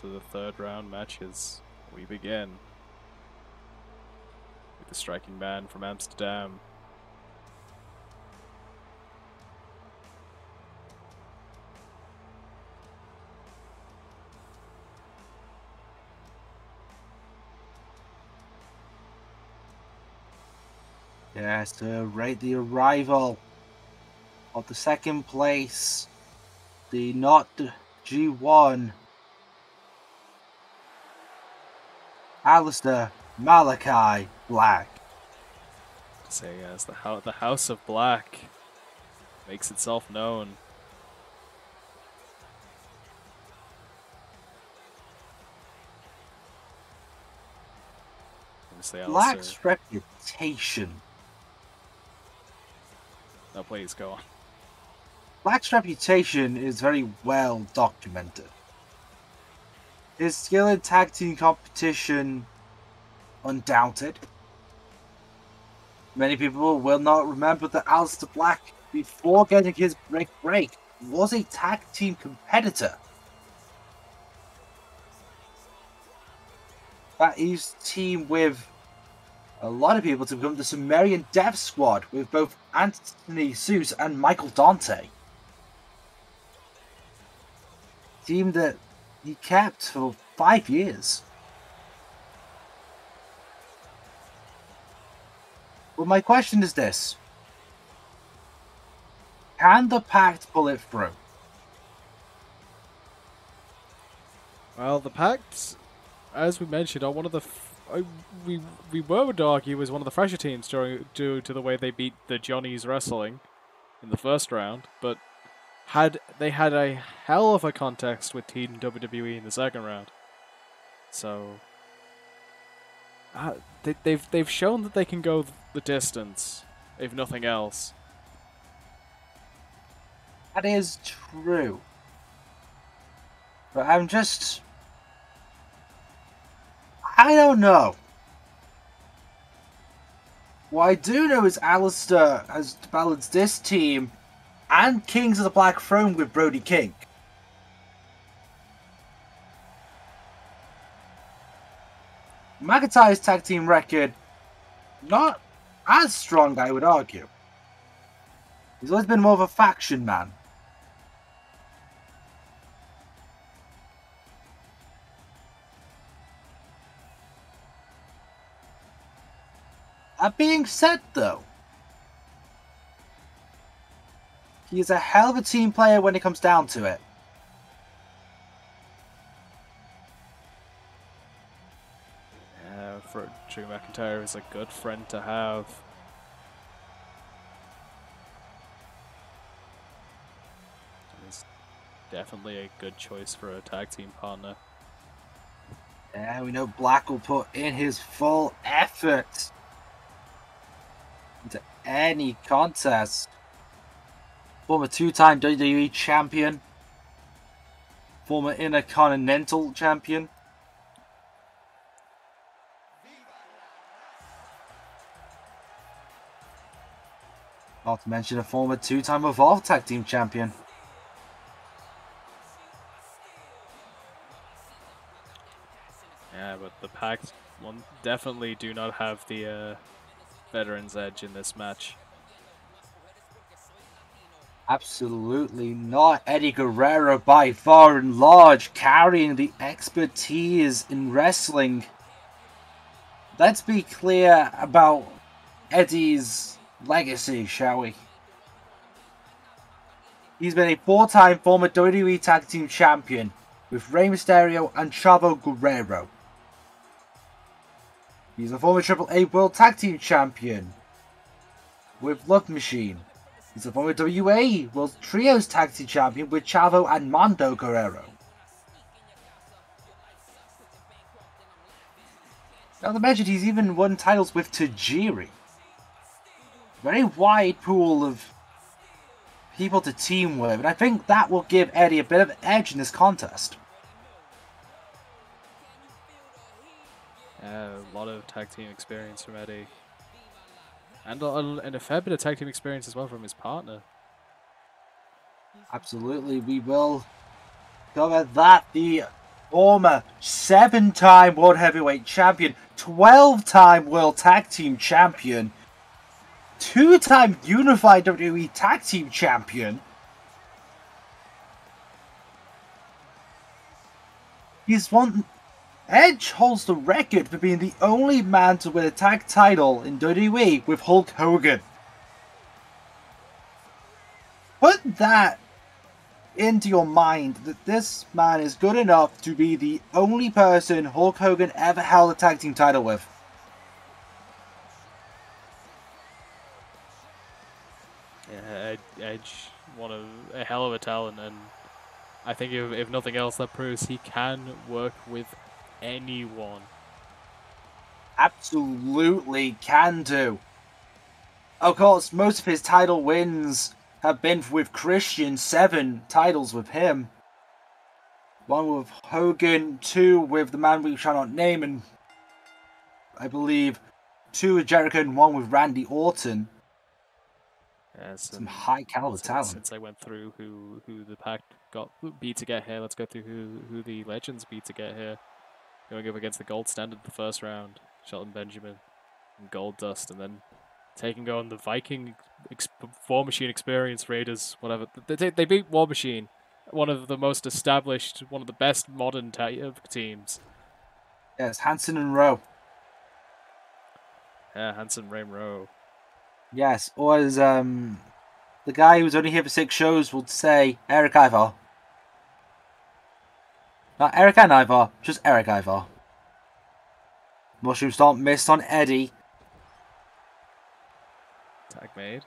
to the third round matches. We begin with the striking man from Amsterdam. Yes, right, the arrival of the second place, the not G1, Alistair Malachi Black. To say yes, the House of Black makes itself known. Black's reputation. No, please go on. Black's reputation is very well documented. His skill in tag team competition, undoubted. Many people will not remember that Alistair Black, before getting his break, was a tag team competitor. That used to team with a lot of people to become the Sumerian Death Squad with both Anthony Seuss and Michael Dante. Team that he kept for 5 years. Well, my question is this. Can the Pact pull it through? Well, the Pact, as we mentioned, are one of the we would argue was one of the fresher teams due to the way they beat the Johnnies Wrestling in the first round, but they had a hell of a contest with Team WWE in the second round. So they've shown that they can go the distance, if nothing else. That is true. But I don't know. What I do know is Alistair has balanced this team and Kings of the Black Throne with Brody King. McIntyre's tag team record, not as strong, I would argue. He's always been more of a faction man. That being said, though, he is a hell of a team player when it comes down to it. For Drew McIntyre is a good friend to have. He's definitely a good choice for a tag team partner. Yeah, we know Black will put in his full effort into any contest. Former two-time WWE champion. Former Intercontinental champion. Not to mention a former two-time Evolve Tag Team champion. Yeah, but the Pact definitely do not have the veterans edge in this match. Absolutely not. Eddie Guerrero by far and large carrying the expertise in wrestling. Let's be clear about Eddie's legacy, shall we? He's been a four-time former WWE Tag Team Champion with Rey Mysterio and Chavo Guerrero. He's a former AAA World Tag Team Champion with Love Machine. He's a former WA World Trios Tag Team Champion with Chavo and Mando Guerrero. Not to mention, he's even won titles with Tajiri. Very wide pool of people to team with, and I think that will give Eddie a bit of an edge in this contest. A lot of tag team experience from Eddie. And a fair bit of tag team experience as well from his partner. Absolutely, we will cover that. The former 7-time World Heavyweight Champion, 12-time World Tag Team Champion, 2-time Unified WWE Tag Team Champion. Edge holds the record for being the only man to win a tag title in WWE with Hulk Hogan. Put that into your mind, that this man is good enough to be the only person Hulk Hogan ever held a tag team title with. Yeah, Edge, a hell of a talent, and I think if nothing else, that proves he can work with anyone. Absolutely can do. Of course, most of his title wins have been with Christian, 7 titles with him. 1 with Hogan, 2 with the man we shall not name, and I believe 2 with Jericho and 1 with Randy Orton. Some high caliber talent. Since I went through who the Pact beat to get here, let's go through who the Legends beat to get here. Going up against the Gold Standard the first round, Shelton Benjamin and Gold Dust, and then taking on the Viking War Machine Experience Raiders, whatever. They beat War Machine, one of the most established, one of the best modern teams. Yes, Hanson and Rowe. Yeah, Hanson, Ray Rowe. Yes, or as the guy who's only here for 6 shows would say, Eric Ivar. Not Eric and Ivar, just Eric Ivar. Mushroom Stomp missed on Eddie. Tag made.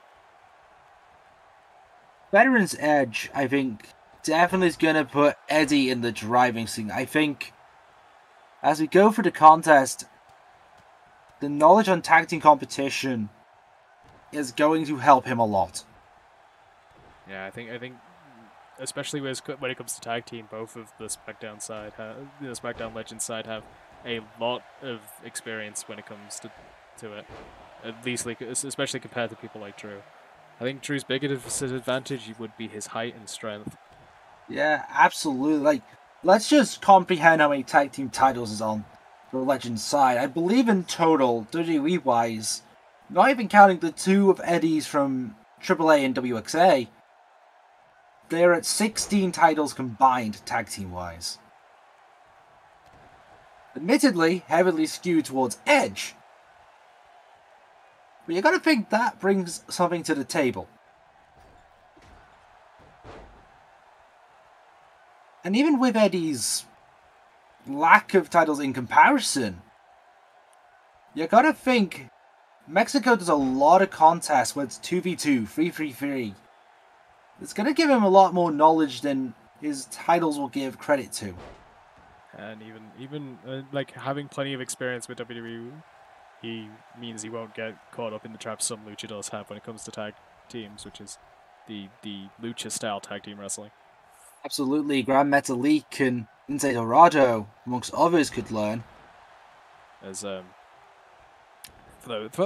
Veteran's Edge, I think, definitely is going to put Eddie in the driving seat. I think, as we go through the contest, the knowledge on tag team competition is going to help him a lot. Yeah, I think, especially when it comes to tag team, both of the SmackDown side, the SmackDown Legends side, have a lot of experience when it comes to it. At least, especially compared to people like Drew. I think Drew's biggest advantage would be his height and strength. Yeah, absolutely. Like, let's just comprehend how many tag team titles is on the Legends side. I believe in total, WWE-wise, not even counting the 2 of Eddie's from AAA and WXA, they're at 16 titles combined, tag team-wise. Admittedly, heavily skewed towards Edge. But you gotta think that brings something to the table. And even with Eddie's lack of titles in comparison, you gotta think Mexico does a lot of contests where it's 2v2, 3v3. It's gonna give him a lot more knowledge than his titles will give credit to. And even like having plenty of experience with WWE, he means he won't get caught up in the trap some luchadors have when it comes to tag teams, which is the lucha style tag team wrestling. Absolutely, Grand Metalik and Lince Dorado, amongst others, could learn. As for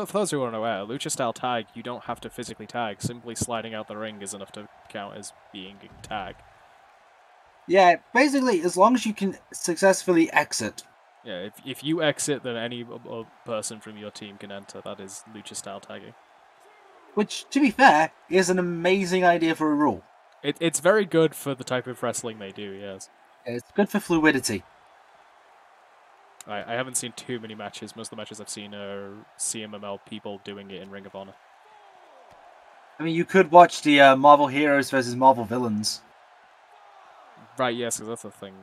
those who aren't aware, lucha style tag, you don't have to physically tag. Simply sliding out the ring is enough to count as being a tag. Yeah, basically, as long as you can successfully exit. Yeah, if you exit, then any person from your team can enter. That is lucha style tagging. Which, to be fair, is an amazing idea for a rule. It's very good for the type of wrestling they do, yes. It's good for fluidity. I haven't seen too many matches. Most of the matches I've seen are CMML people doing it in Ring of Honor. I mean, you could watch the Marvel Heroes versus Marvel Villains. Right, yes, because that's the thing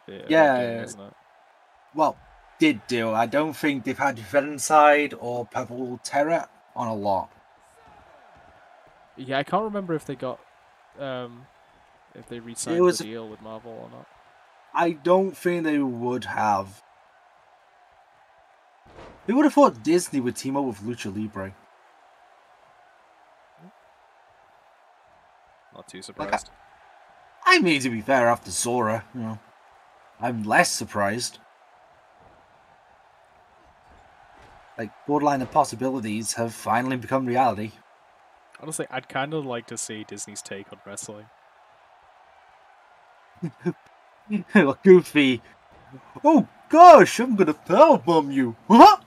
that yeah, doing, isn't it? Well, did do. I don't think they've had Venom-Side or Purple Terror on a lot. Yeah, I can't remember if they got if they re-signed the deal with Marvel or not. I don't think they would have. Who would have thought Disney would team up with Lucha Libre? Not too surprised. Like, I mean, to be fair, after Zora, I'm less surprised. Like, borderline of possibilities have finally become reality. Honestly, I'd kind of like to see Disney's take on wrestling. Goofy Oh gosh, I'm gonna powerbomb you. What?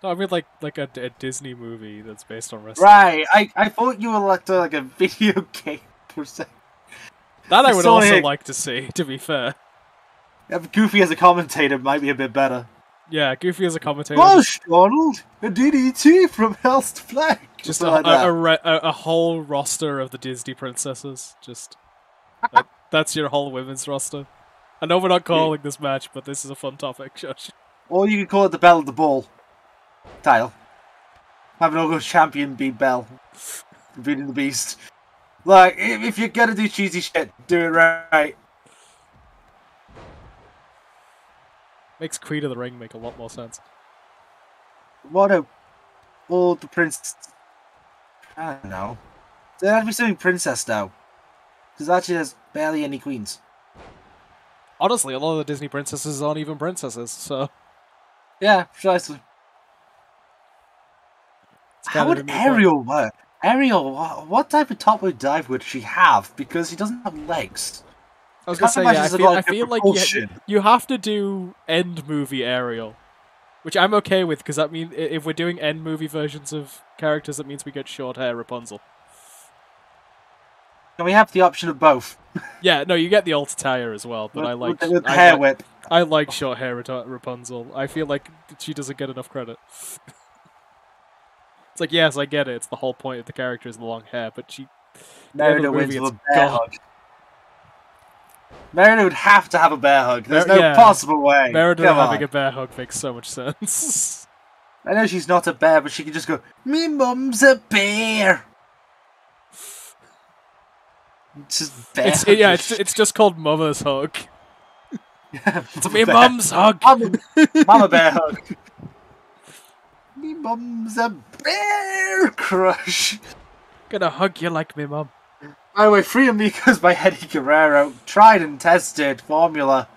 No, I mean like a Disney movie that's based on wrestling. Right, I thought you were like a video game per se. That I would Sorry. also like to see, to be fair. Yeah, Goofy as a commentator might be a bit better. Yeah, Goofy as a commentator. Gosh, Donald, a DDT from Hell's Flag. Just Like that. a whole roster of the Disney princesses. Just that's your whole women's roster. I know we're not calling this match, but this is a fun topic, Josh. Or you could call it the Belle of the Ball title. Have an August champion beat Belle. Beating the Beast. Like, if you're gonna do cheesy shit, do it right. Makes Queen of the Ring make a lot more sense. What a... Oh, the prince... I don't know. There has to be something princess now. Because actually there's barely any queens. Honestly, a lot of the Disney princesses aren't even princesses, so... Yeah, precisely. How would Ariel work? Ariel, what type of top-load dive would she have? Because she doesn't have legs. I was gonna say, yeah, I feel like you have to do end movie Ariel, which I'm okay with, because that means if we're doing end movie versions of characters, that means we get short hair Rapunzel. Can we have the option of both? Yeah, no, you get the alt attire as well, but with the hair whip. I like short hair Rapunzel. I feel like she doesn't get enough credit. It's like, yes, I get it. It's the whole point of the character is the long hair, but she... Merida wins with a bear hug. Merida would have to have a bear hug. There's no possible way. Merida having a bear hug makes so much sense. I know she's not a bear, but she can just go, "Me mum's a bear." It's just bear. It's just called Mother's Hug. It's me mum's hug. Mama bear hug. Me mum's a bear crush. Gonna hug you like me mum. By the way, Free Amigos by Eddie Guerrero. Tried and tested formula.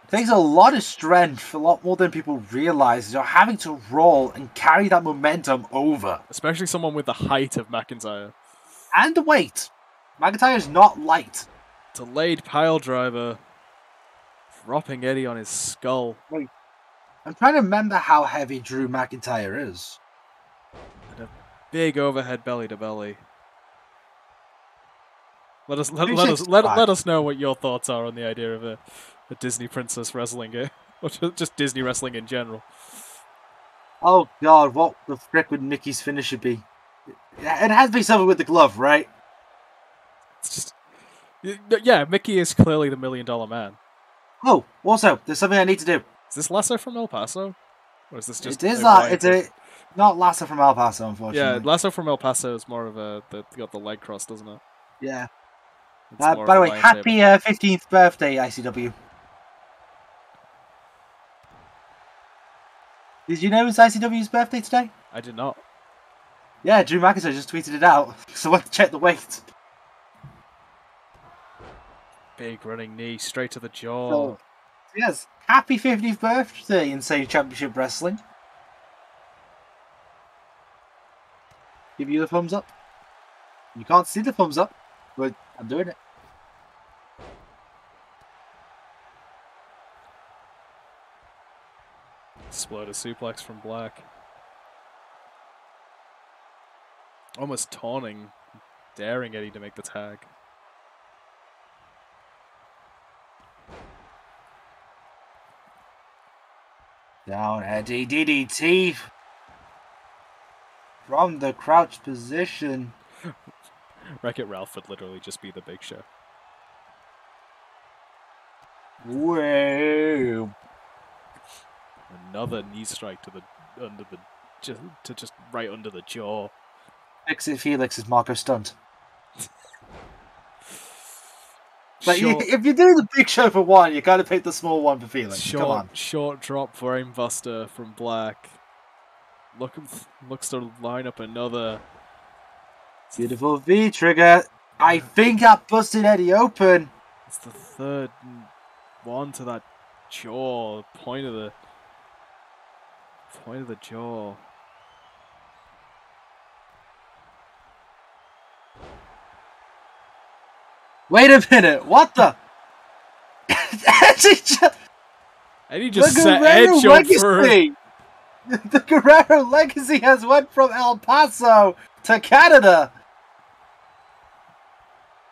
It takes a lot of strength, a lot more than people realize. You're having to roll and carry that momentum over. Especially someone with the height of McIntyre. And the weight. McIntyre's not light. Delayed pile driver. Dropping Eddie on his skull. Wait. I'm trying to remember how heavy Drew McIntyre is. And a big overhead belly to belly. Let us know what your thoughts are on the idea of a Disney princess wrestling game, or just Disney wrestling in general. Oh God, what the frick would Mickey's finisher be? It has to be something with the glove, right? It's just, yeah, Mickey is clearly the $1 Million Man. Oh, also, there's something I need to do. Is this Lasso from El Paso, or is this just? It is not Lasso from El Paso, unfortunately. Yeah, Lasso from El Paso is more of got the leg cross, doesn't it? Yeah. By the way, happy 15th birthday, ICW. Did you know it's ICW's birthday today? I did not. Yeah, Drew McIntyre just tweeted it out, so I went to check the weight. Big running knee, straight to the jaw. So, yes, happy 50th birthday, Insane Championship Wrestling. Give you the thumbs up. You can't see the thumbs up, but I'm doing it. Exploder suplex from Black. Almost taunting, daring Eddie to make the tag. Down Eddie, DDT from the crouch position. Wreck-It Ralph would literally just be the Big Show. Whoa! Another knee strike to just right under the jaw. Exit Felix is Marco Stunt. But if you're doing the Big Show for one, you gotta pick the small one for Felix. Come on. Short drop brainbuster from Black. Looks to line up another. Beautiful V trigger. I think that busted Eddie open. It's the third one to that jaw. Point of the jaw. Wait a minute. What the? And he just set Edge up for... The Guerrero legacy has went from El Paso to Canada.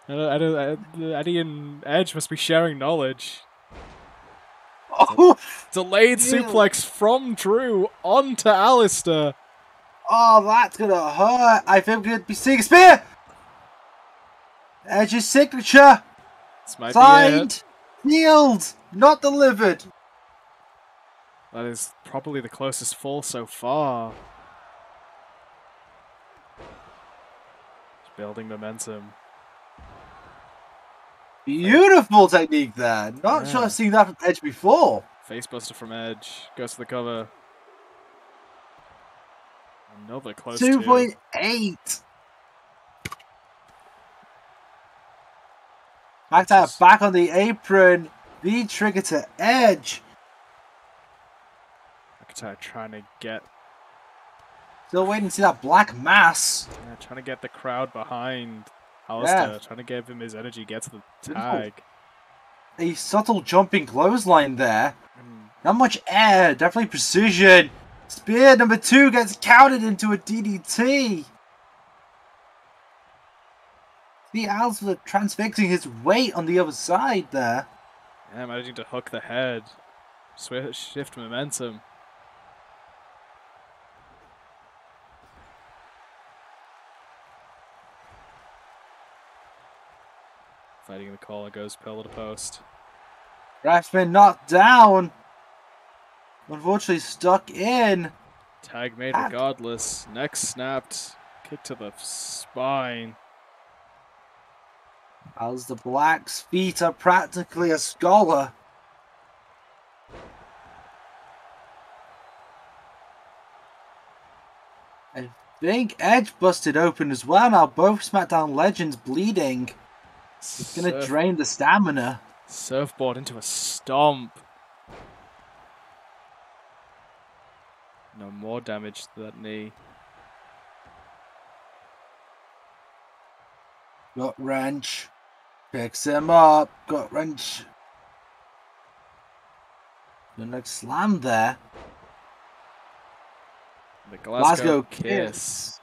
Eddie and Edge must be sharing knowledge. Oh, delayed suplex from Drew onto Alistair. Oh, that's gonna hurt. I think we're gonna be seeing a spear. Edge's signature. This might signed, sealed, not delivered. That is probably the closest fall so far. Just building momentum. Beautiful technique there. Not sure I've seen that from Edge before. Facebuster from Edge. Goes to the cover. Another close 2.8. Pact back on the apron. V-trigger to Edge. McIntyre trying to get... Still waiting to see that black mass. Yeah, trying to get the crowd behind Alistair. Yeah. Trying to give him his energy, get to the tag. A subtle jumping clothesline there. Not much air, definitely precision. Spear number 2 gets counted into a DDT. The Alistair transfixing his weight on the other side there. Yeah, managing to hook the head. Shift momentum. Fighting in the collar, goes pillar to post. Ref's been knocked down. Unfortunately stuck in. Tag made regardless. Neck snapped. Kick to the spine. As the Black's feet are practically a scholar. I think Edge busted open as well. Now both SmackDown legends bleeding. It's going to drain the stamina. Surfboard into a stomp. No more damage to that knee. Gut wrench. Picks him up. Gut wrench. Good next slam there. The Glasgow kiss.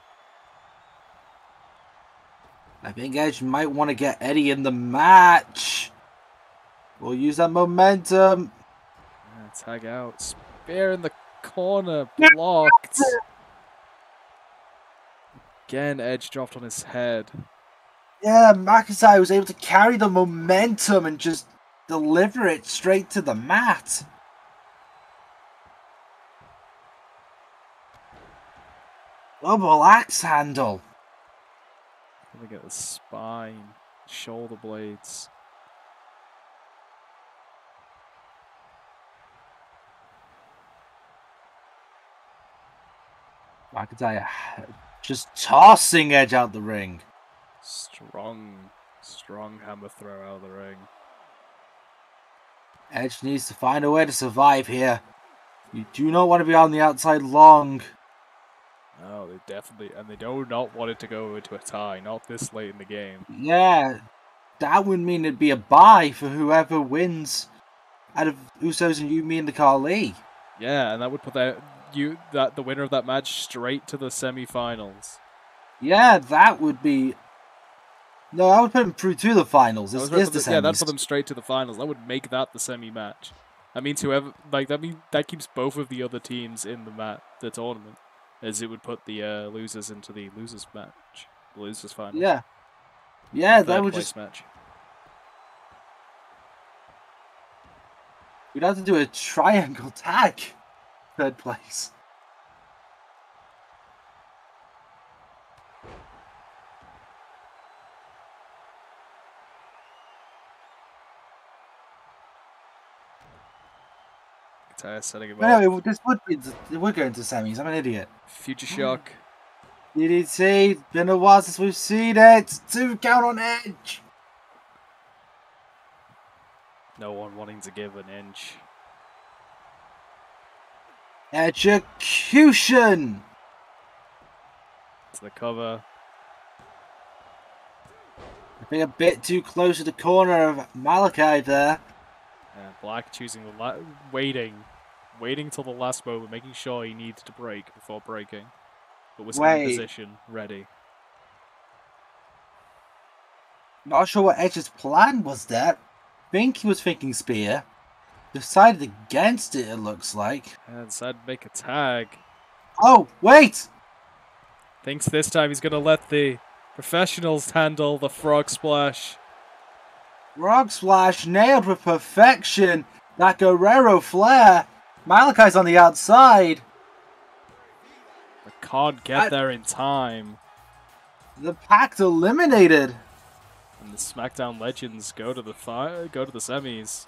I think Edge might want to get Eddie in the match. We'll use that momentum. Yeah, tag out. Spear in the corner. Blocked. Again, Edge dropped on his head. Yeah, McIntyre was able to carry the momentum and just deliver it straight to the mat. Double axe handle. Gonna get the spine, shoulder blades. McIntyre just tossing Edge out the ring. Strong hammer throw out of the ring. Edge needs to find a way to survive here. You do not want to be on the outside long. No, they definitely, and they do not want it to go into a tie, not this late in the game. Yeah, that would mean it'd be a bye for whoever wins out of Usos and You Me and Khali. Yeah, and that would put the winner of that match straight to the semi-finals. Yeah, that would be... No, I would put them through to the finals. Yeah, that'd put them straight to the finals. That would make that the semi-match. That means whoever, that keeps both of the other teams in the tournament. As it would put the losers into the losers match, the losers final. Yeah, that would just match. We'd have to do a triangle tag, third place. Setting him up. Anyway, we're going to semis. I'm an idiot. Future Shock. DDT. Been a while since we've seen it. 2 count on Edge. No one wanting to give an inch. Execution. To the cover. I think a bit too close to the corner of Malachi there. Yeah, Black choosing the waiting till the last moment, making sure he needs to break before breaking, but was in position, ready. Not sure what Edge's plan was there. Think he was thinking spear. Decided against it, it looks like. And decided to make a tag. Oh, wait! Thinks this time he's going to let the professionals handle the frog splash. Frog splash nailed with perfection. That Guerrero flare. Malachi's on the outside. But can't get there in time. The Pact eliminated. And the SmackDown legends go to the semis.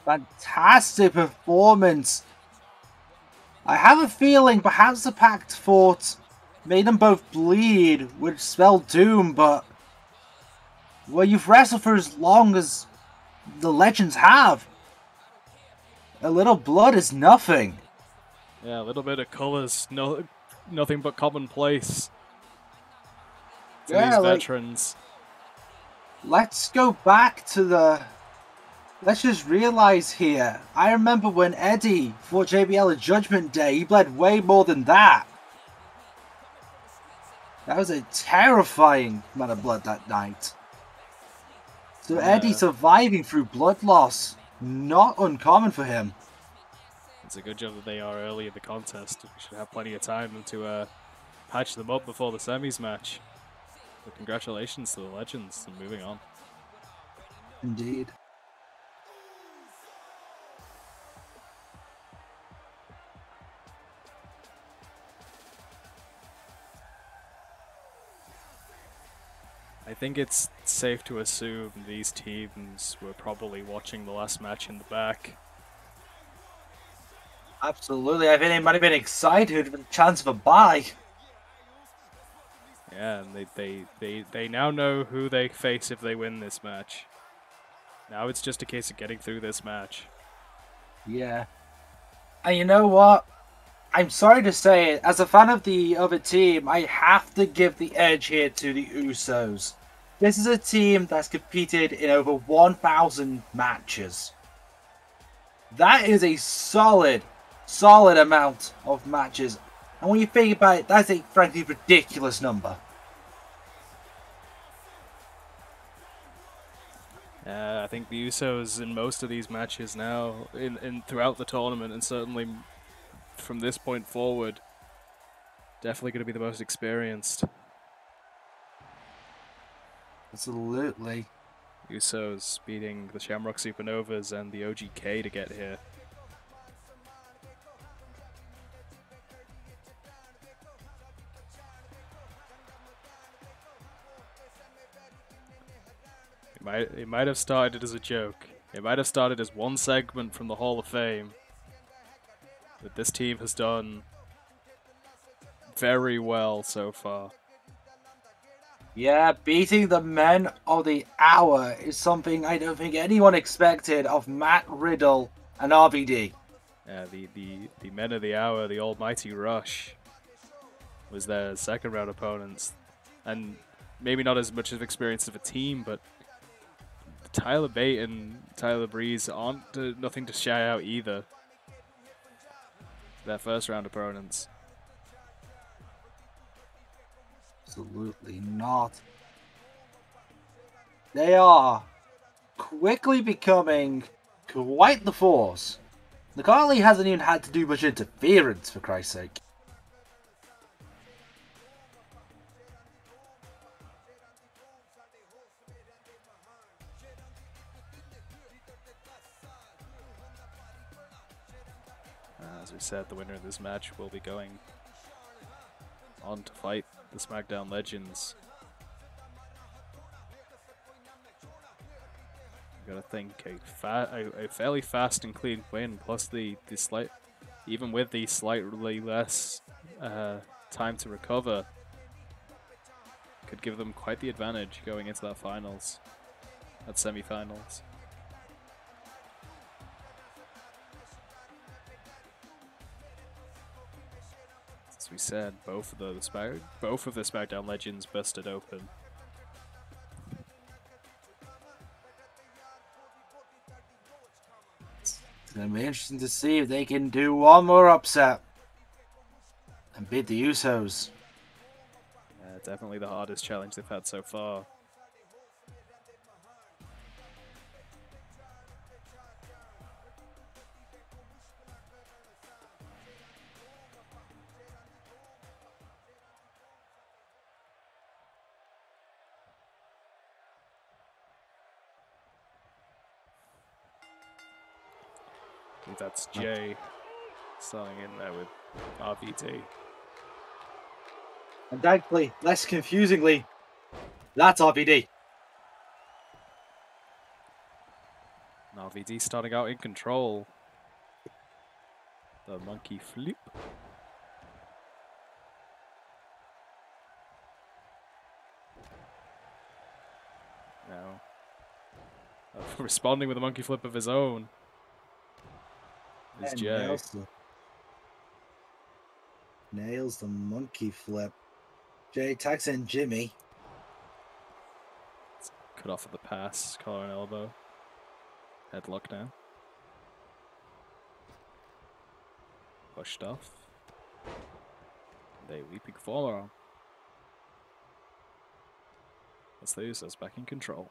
Fantastic performance. I have a feeling perhaps the Pact fought made them both bleed, which spelled doom, but well, you've wrestled for as long as the legends have. A little blood is nothing. Yeah, a little bit of colours, nothing but commonplace to these veterans. Let's go back to the... Let's just realize here, I remember when Eddie fought JBL at Judgment Day, he bled way more than that. That was a terrifying amount of blood that night. So Eddie surviving through blood loss, not uncommon for him. It's a good job that they are early in the contest. We should have plenty of time to patch them up before the semis match. But congratulations to the legends and moving on. Indeed. I think it's safe to assume these teams were probably watching the last match in the back. Absolutely, I think they might have been excited with the chance of a bye. Yeah, and they now know who they face if they win this match. Now it's just a case of getting through this match. Yeah. And you know what? I'm sorry to say it, as a fan of the other team, I have to give the edge here to the Usos. This is a team that's competed in over 1,000 matches. That is a solid amount of matches. And when you think about it, that's a frankly ridiculous number. I think the Usos in most of these matches now, in throughout the tournament, and certainly from this point forward, definitely going to be the most experienced. Absolutely. Usos beating the Shamrock Supernovas and the OGK to get here. It might have started as a joke. It might have started as one segment from the Hall of Fame. But this team has done very well so far. Yeah, beating the men of the hour is something I don't think anyone expected of Matt Riddle and RVD. Yeah, the men of the hour, the almighty Rush, was their second round opponents. And maybe not as much of experience of a team, but Tyler Bate and Tyler Breeze aren't nothing to shy out either. Their first round opponents. Absolutely not. They are quickly becoming quite the force. The Khali hasn't even had to do much interference, for Christ's sake. As we said, the winner of this match will be going on to fight the SmackDown Legends. You gotta think a fairly fast and clean win, plus the slight, even with the slightly less time to recover, could give them quite the advantage going into that finals, that semi-finals. As we said, both of the SmackDown Legends busted open. going to be interesting to see if they can do one more upset and beat the Usos. Definitely the hardest challenge they've had so far. I think that's Jay starting in there with RVD. And thankfully, less confusingly, that's RVD. And RVD starting out in control. The monkey flip. Now, responding with a monkey flip of his own is Jay. Nails the monkey flip. Jay tags in Jimmy. Cut off at the pass, collar and elbow. Headlock now. Pushed off. And a leaping forearm. That's the Usos back in control.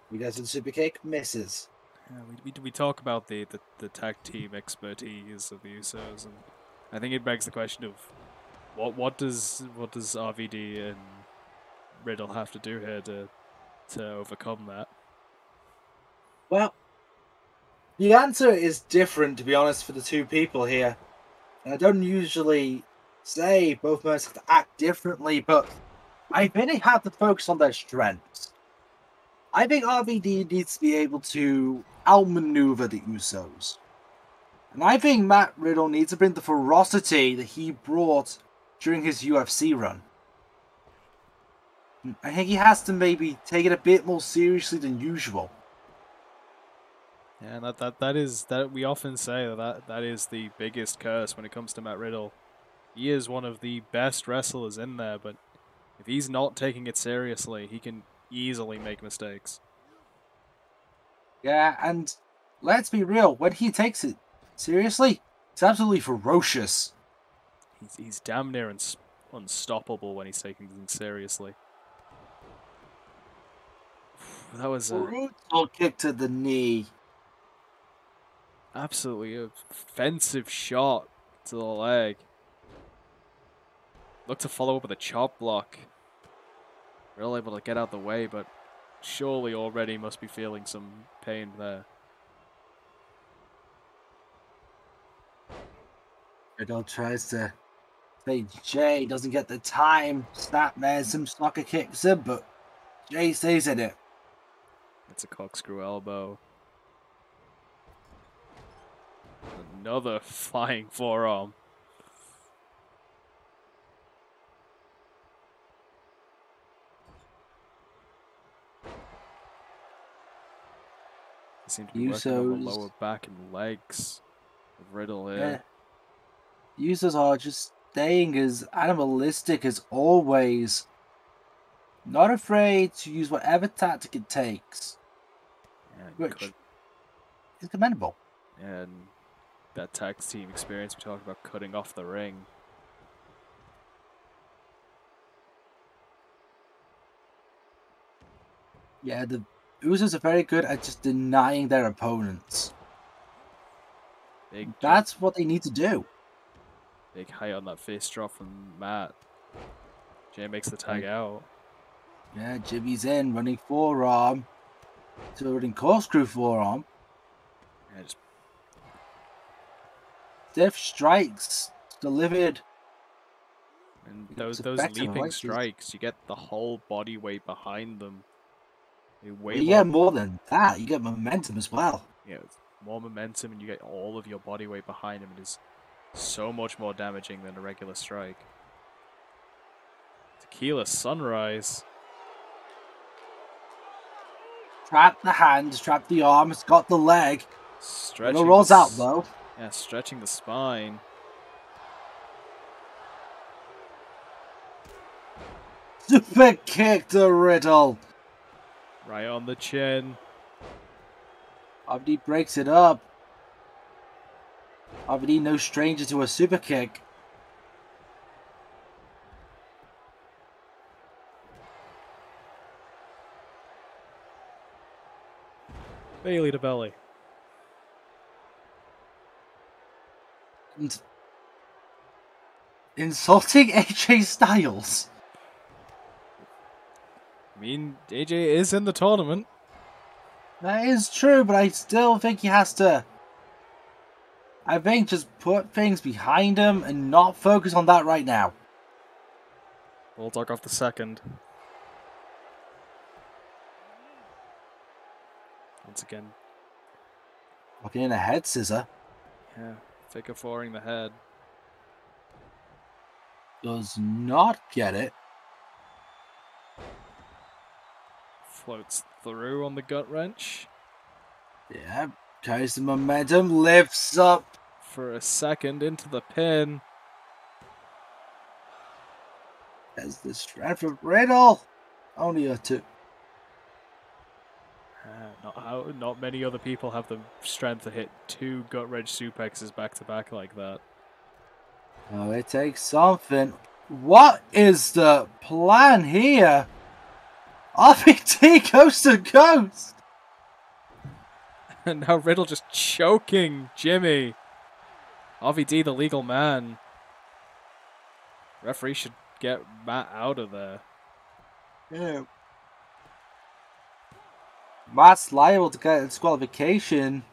You guys in super kick misses. Yeah, we talk about the tag team expertise of the Usos, and I think it begs the question of what does RVD and Riddle have to do here to overcome that? Well, the answer is different, to be honest, for the two people here. And I don't usually say both men have to act differently, but I think they have to focus on their strengths. I think RVD needs to be able to outmaneuver the Usos. And I think Matt Riddle needs to bring the ferocity that he brought during his UFC run. I think he has to maybe take it a bit more seriously than usual. Yeah, that we often say that is the biggest curse when it comes to Matt Riddle. He is one of the best wrestlers in there, but if he's not taking it seriously, he can easily make mistakes. Yeah, and let's be real, when he takes it seriously, it's absolutely ferocious. He's damn near unstoppable when he's taking things seriously. That was a brutal kick to the knee. Absolutely offensive shot to the leg. Looked to follow up with a chop block. Real able to get out the way, but surely already must be feeling some pain there. Riddle tries to say Jay doesn't get the time. Snapmares him, soccer kicks him, but Jay stays in it. It's a corkscrew elbow. Another flying forearm. They seem to be working on the lower back and legs of Riddle here. Yeah. Usos are just staying as animalistic as always. Not afraid to use whatever tactic it takes. Yeah, which is commendable. And that tag team experience we talked about, cutting off the ring. Yeah, the Usos are very good at just denying their opponents. That's what they need to do. Big high on that face drop from Matt. Jay makes the tag out. Yeah, Jimmy's in, running forearm. So running corkscrew forearm. Yeah, just stiff strikes delivered. And those leaping strikes, you get the whole body weight behind them. You get more than that. You get momentum as well. Yeah, more momentum, and you get all of your body weight behind them. It is so much more damaging than a regular strike. Tequila Sunrise. Trap the hand, trap the arm, it's got the leg. It rolls out though. Yeah, stretching the spine. Super kick to Riddle. Right on the chin. RVD breaks it up. RVD no stranger to a super kick. Bailey to belly. And insulting AJ Styles. I mean, AJ is in the tournament. That is true, but I still think he has to... I think just put things behind him and not focus on that right now. Bulldog off the second. Once again. Looking in a head scissor. Yeah, figure fouring the head. Does not get it. Floats through on the gut wrench. Yeah, carries the momentum, lifts up. For a second into the pin. Has the strength of Riddle. Only a 2. Not many other people have the strength to hit 2 gut wrench suplexes back to back like that. Oh, it takes something. What is the plan here? RVD goes to Ghost. And now Riddle just choking Jimmy. RVD, the legal man. Referee should get Matt out of there. Yeah. Matt's liable to get disqualification.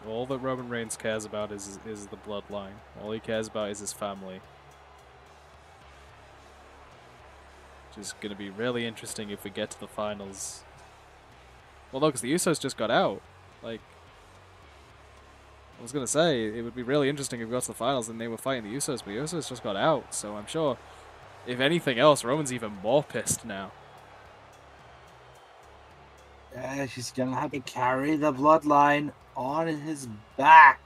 All that Roman Reigns cares about is the bloodline. All he cares about is his family. Which is going to be really interesting if we get to the finals. Well, no, because the Usos just got out. Like, I was going to say, it would be really interesting if we got to the finals and they were fighting the Usos, but the Usos just got out. So I'm sure, if anything else, Roman's even more pissed now. Yeah, she's gonna have to carry the bloodline on his back.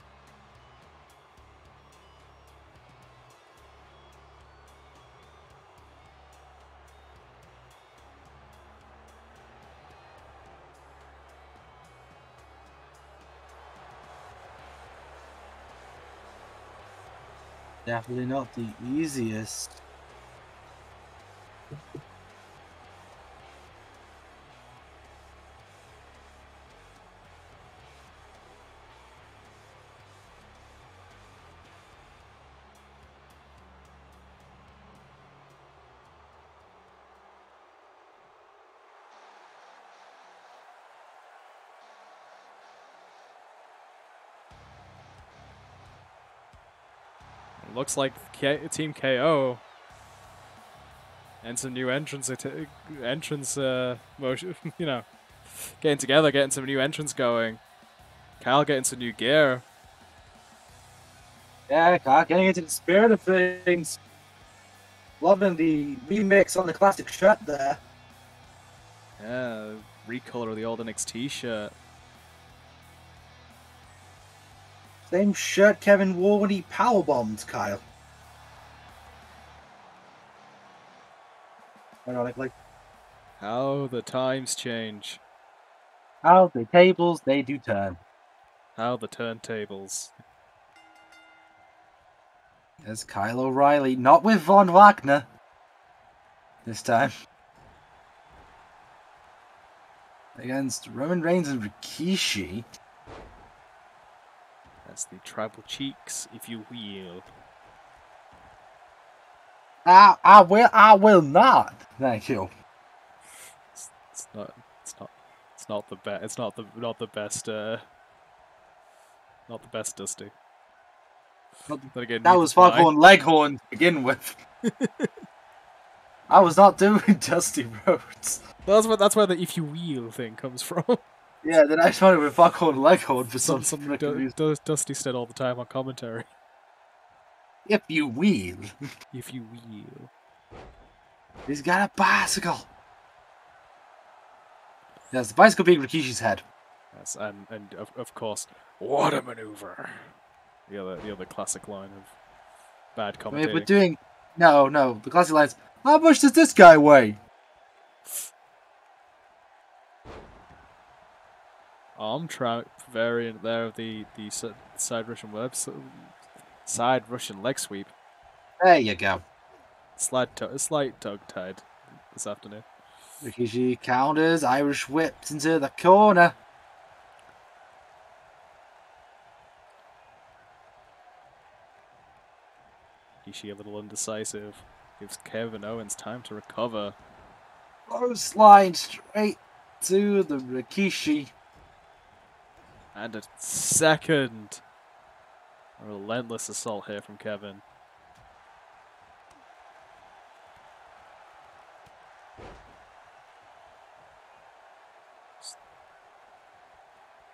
Definitely not the easiest. Looks like Team KO and some new motion, you know, getting together, getting some new entrants going. Kyle getting some new gear. Yeah, Kyle getting into the spirit of things. Loving the remix on the classic shirt there. Yeah, recolor of the old NXT shirt. Same shirt Kevin wore when he powerbombed Kyle. Ironically. How the times change. How the tables they do turn. How the turntables. There's Kyle O'Reilly, not with Von Wagner this time. Against Roman Reigns and Rikishi. That's the tribal cheeks, if you will. I will not. Thank you. It's not the best. It's not the best. Not the best, Dusty. But again, That was Foghorn Leghorn to begin with. I was not doing Dusty Rhodes. That's where the if you will thing comes from. Yeah, then I started with Foghorn Leghorn for Something Dusty said all the time on commentary. If you will. If you will. He's got a bicycle. Yes, the bicycle being Rikishi's head. Yes, and of course, what a maneuver. The other classic line of bad commentating. I mean, we're doing no. The classic line is, how much does this guy weigh? Arm trap variant there of the side Russian leg sweep. There you go. Slight tug tied this afternoon. Rikishi counters, Irish whipped into the corner. Rikishi a little indecisive. Gives Kevin Owens time to recover. Close line straight to the Rikishi. And a second. A relentless assault here from Kevin.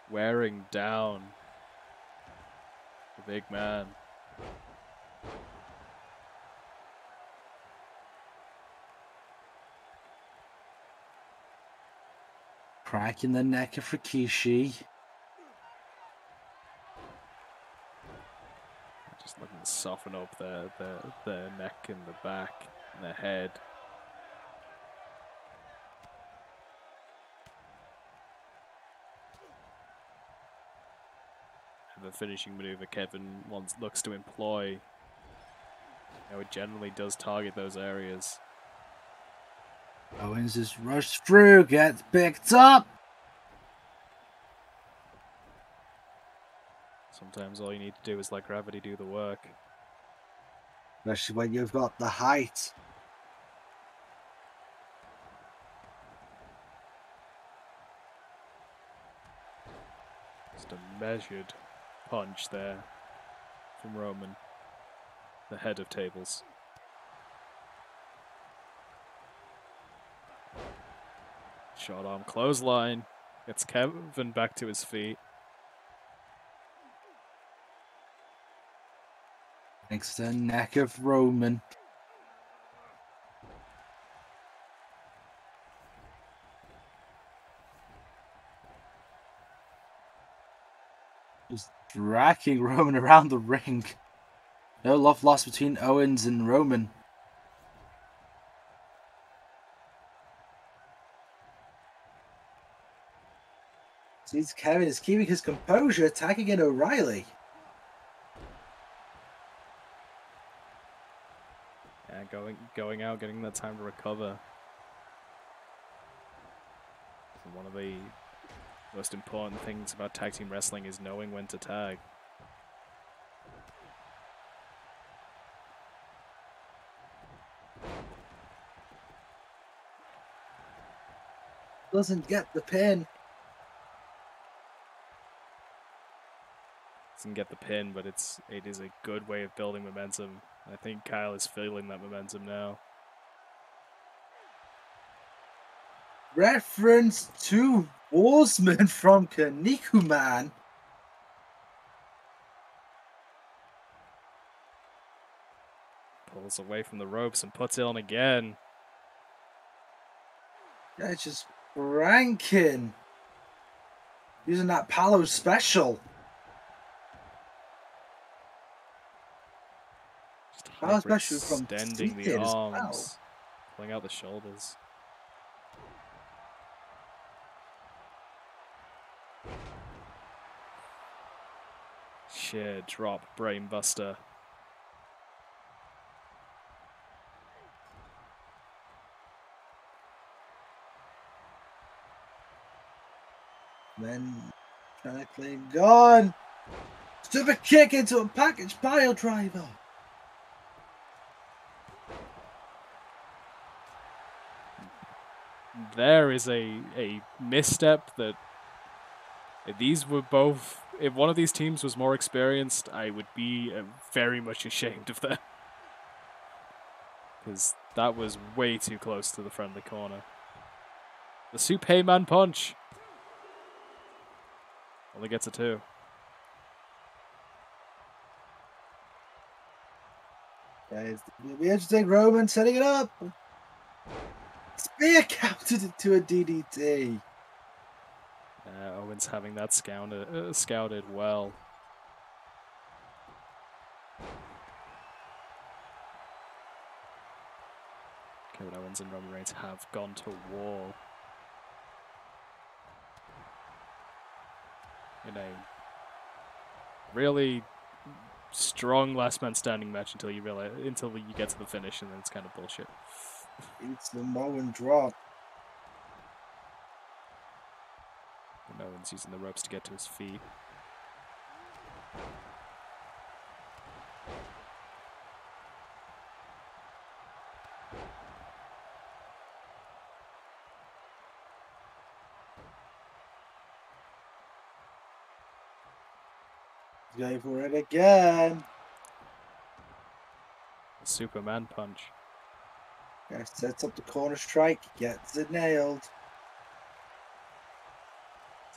Wearing down the big man. Cracking the neck of Rikishi. Just looking to soften up their neck and the back and their head. And the finishing maneuver Kevin looks to employ. It generally does target those areas. Owens just rushed through, gets picked up. Sometimes all you need to do is let gravity do the work. Especially when you've got the height. Just a measured punch there from Roman, the head of tables. Short arm clothesline. Gets Kevin back to his feet. Next to the neck of Roman. Just dragging Roman around the ring. No love lost between Owens and Roman. Sees Kevin is keeping his composure, attacking in O'Reilly. Yeah, going out, getting that time to recover. And one of the most important things about tag team wrestling is knowing when to tag. Doesn't get the pin. Doesn't get the pin, but it is a good way of building momentum. I think Kyle is feeling that momentum now. Reference to Warsman from Kanikuman. Pulls away from the ropes and puts it on again. Yeah, it's just ranking. Using that Palo special. Palo special from Extending the arms. Pulling out the shoulders. Sheer drop brainbuster. Then trying to claim gone. Super kick into a package pile driver. There is a misstep that these were both. If one of these teams was more experienced, I would be very much ashamed of them. Because that was way too close to the friendly corner. The Superman punch. Only gets a 2. Guys, it'll be interesting. Roman setting it up. Spear counted into a DDT. Owens having that scouted well. Kevin Owens and Roman Reigns have gone to war in a really strong last man standing match until you get to the finish, and then it's kind of bullshit. It's the Moen drop. And Owens using the ropes to get to his feet. Going for it again. The Superman punch. Yeah, sets up the corner strike, gets it nailed.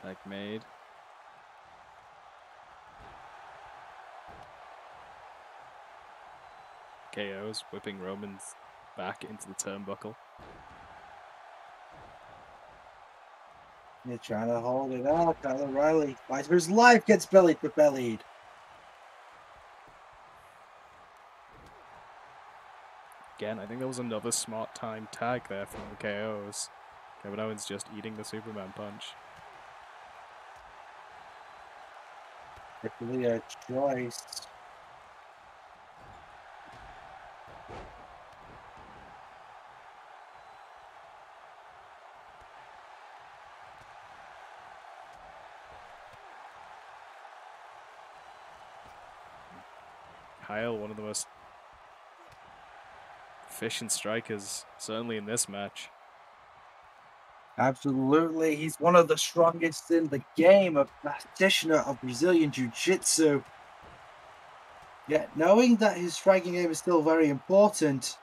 Tag made. KOs, whipping Roman's back into the turnbuckle. You're trying to hold it up. Kyle O'Reilly fights for his life, gets bellied for bellied. Again, I think there was another smart time tag there from the KOs. Kevin Owens just eating the Superman punch. Definitely a choice. Kyle, one of the most efficient strikers, certainly in this match. Absolutely, he's one of the strongest in the game, a practitioner of Brazilian Jiu-Jitsu. Yet, knowing that his striking game is still very important,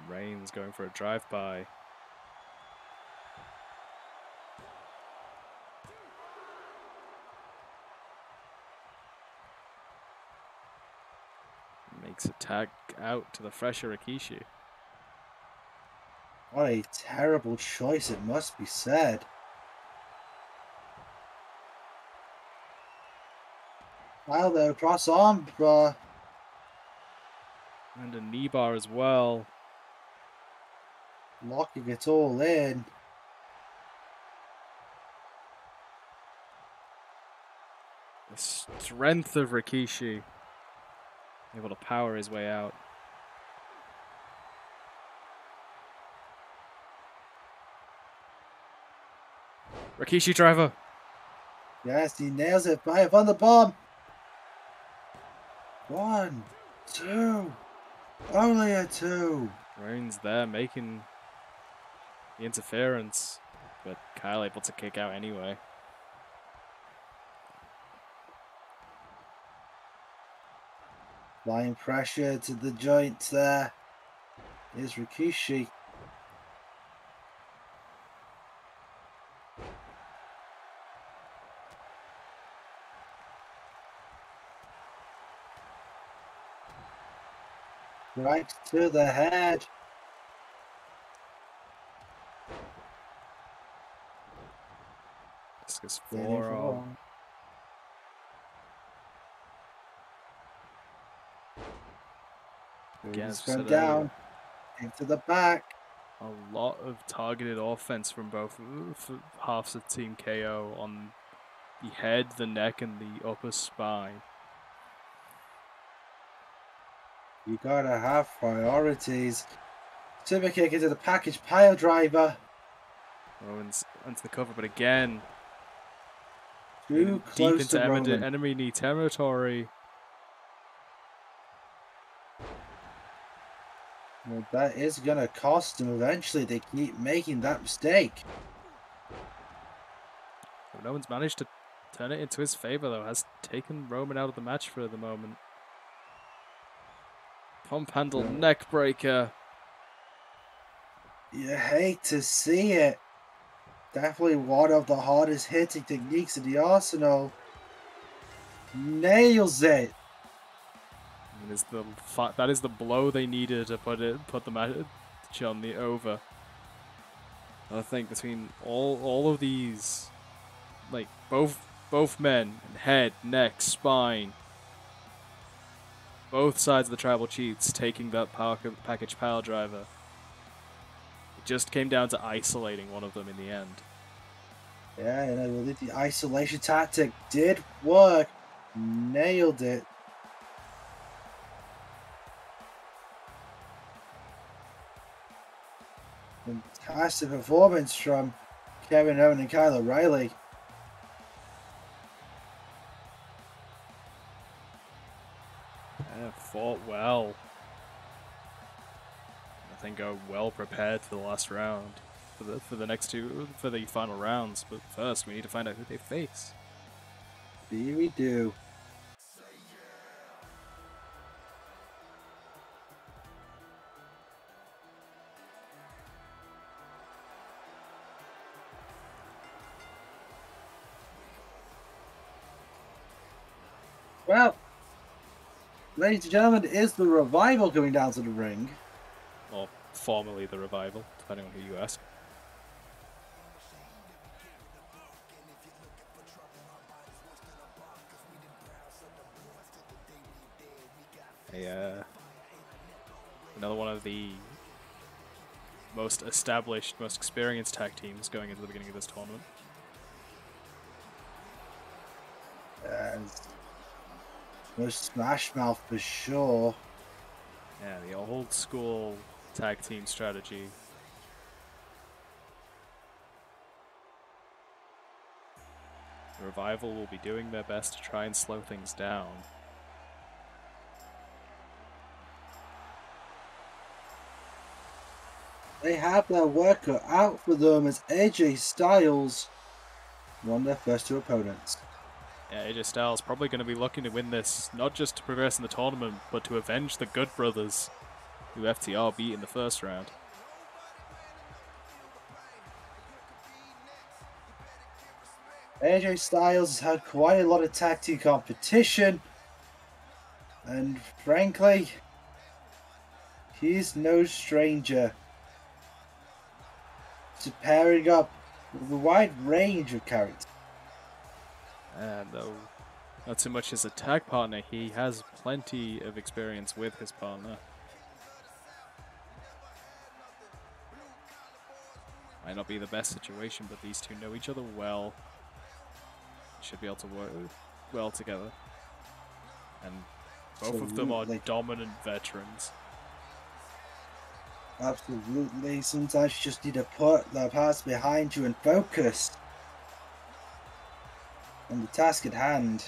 Reigns going for a drive-by. Makes a tag out to the fresher Rikishi. what a terrible choice, it must be said. Wow, though, cross arm, And a knee bar as well. locking it all in. The strength of Rikishi. Able to power his way out. Rikishi driver. Yes, he nails it. Fire on the bomb. 1, 2. Only a 2. Reigns there making the interference, but Kyle able to kick out anyway. Applying pressure to the joints there. Here's Rikishi. Right to the head. Discus forearm. Again, He's gone down. Into the back. A lot of targeted offense from both halves of Team KO on the head, the neck, and the upper spine. You gotta have priorities. Super kick into the package pile driver. Rowan's into the cover, but again, Too deep close to into Roman. enemy knee territory. Well, that is gonna cost him eventually. They keep making that mistake. No one's managed to turn it into his favor, though. Has taken Roman out of the match for the moment. Pump handle neck breaker. You hate to see it. Definitely one of the hardest hitting techniques in the arsenal. Nails it. That is the blow they needed to put the match on the over. I think between all of these, like both men, head, neck, spine, both sides of the tribal chiefs taking that package power driver. It just came down to isolating one of them in the end. Yeah, and I believe the isolation tactic did work. Nailed it. Fantastic performance from Kevin Owen and Kyle O'Reilly. Yeah, fought well. I think are well prepared for the last round, for the final rounds. But first, we need to find out who they face. Here we do. Well, ladies and gentlemen, is the Revival coming down to the ring? Or formerly the Revival, depending on who you ask. Another one of the most established, most experienced tag teams going into the beginning of this tournament. No Smash Mouth for sure. Yeah, the old school tag team strategy. The Revival will be doing their best to try and slow things down. They have their work cut out for them as AJ Styles won their first two opponents. Yeah, AJ Styles probably going to be looking to win this, not just to progress in the tournament, but to avenge the Good Brothers, who FTR beat in the first round. AJ Styles has had quite a lot of tag team competition, and frankly, he's no stranger to pairing up with a wide range of characters. And though not so much as a tag partner, he has plenty of experience with his partner. Might not be the best situation, but these two know each other well. Should be able to work well together. And both of them are dominant veterans. Absolutely. Sometimes you just need to put the past behind you and focus on the task at hand.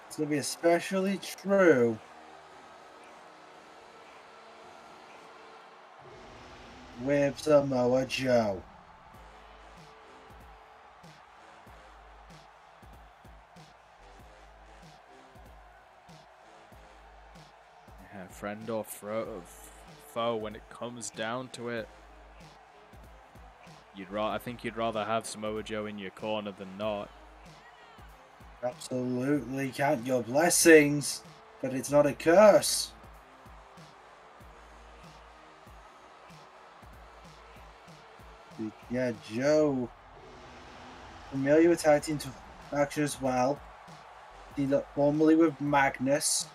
It's going to be especially true with Samoa Joe. Yeah, friend or foe, when it comes down to it, I think you'd rather have Samoa Joe in your corner than not. Absolutely, count your blessings, but it's not a curse. Yeah, Joe, familiar with tag team action as well. He looked formerly with Magnus.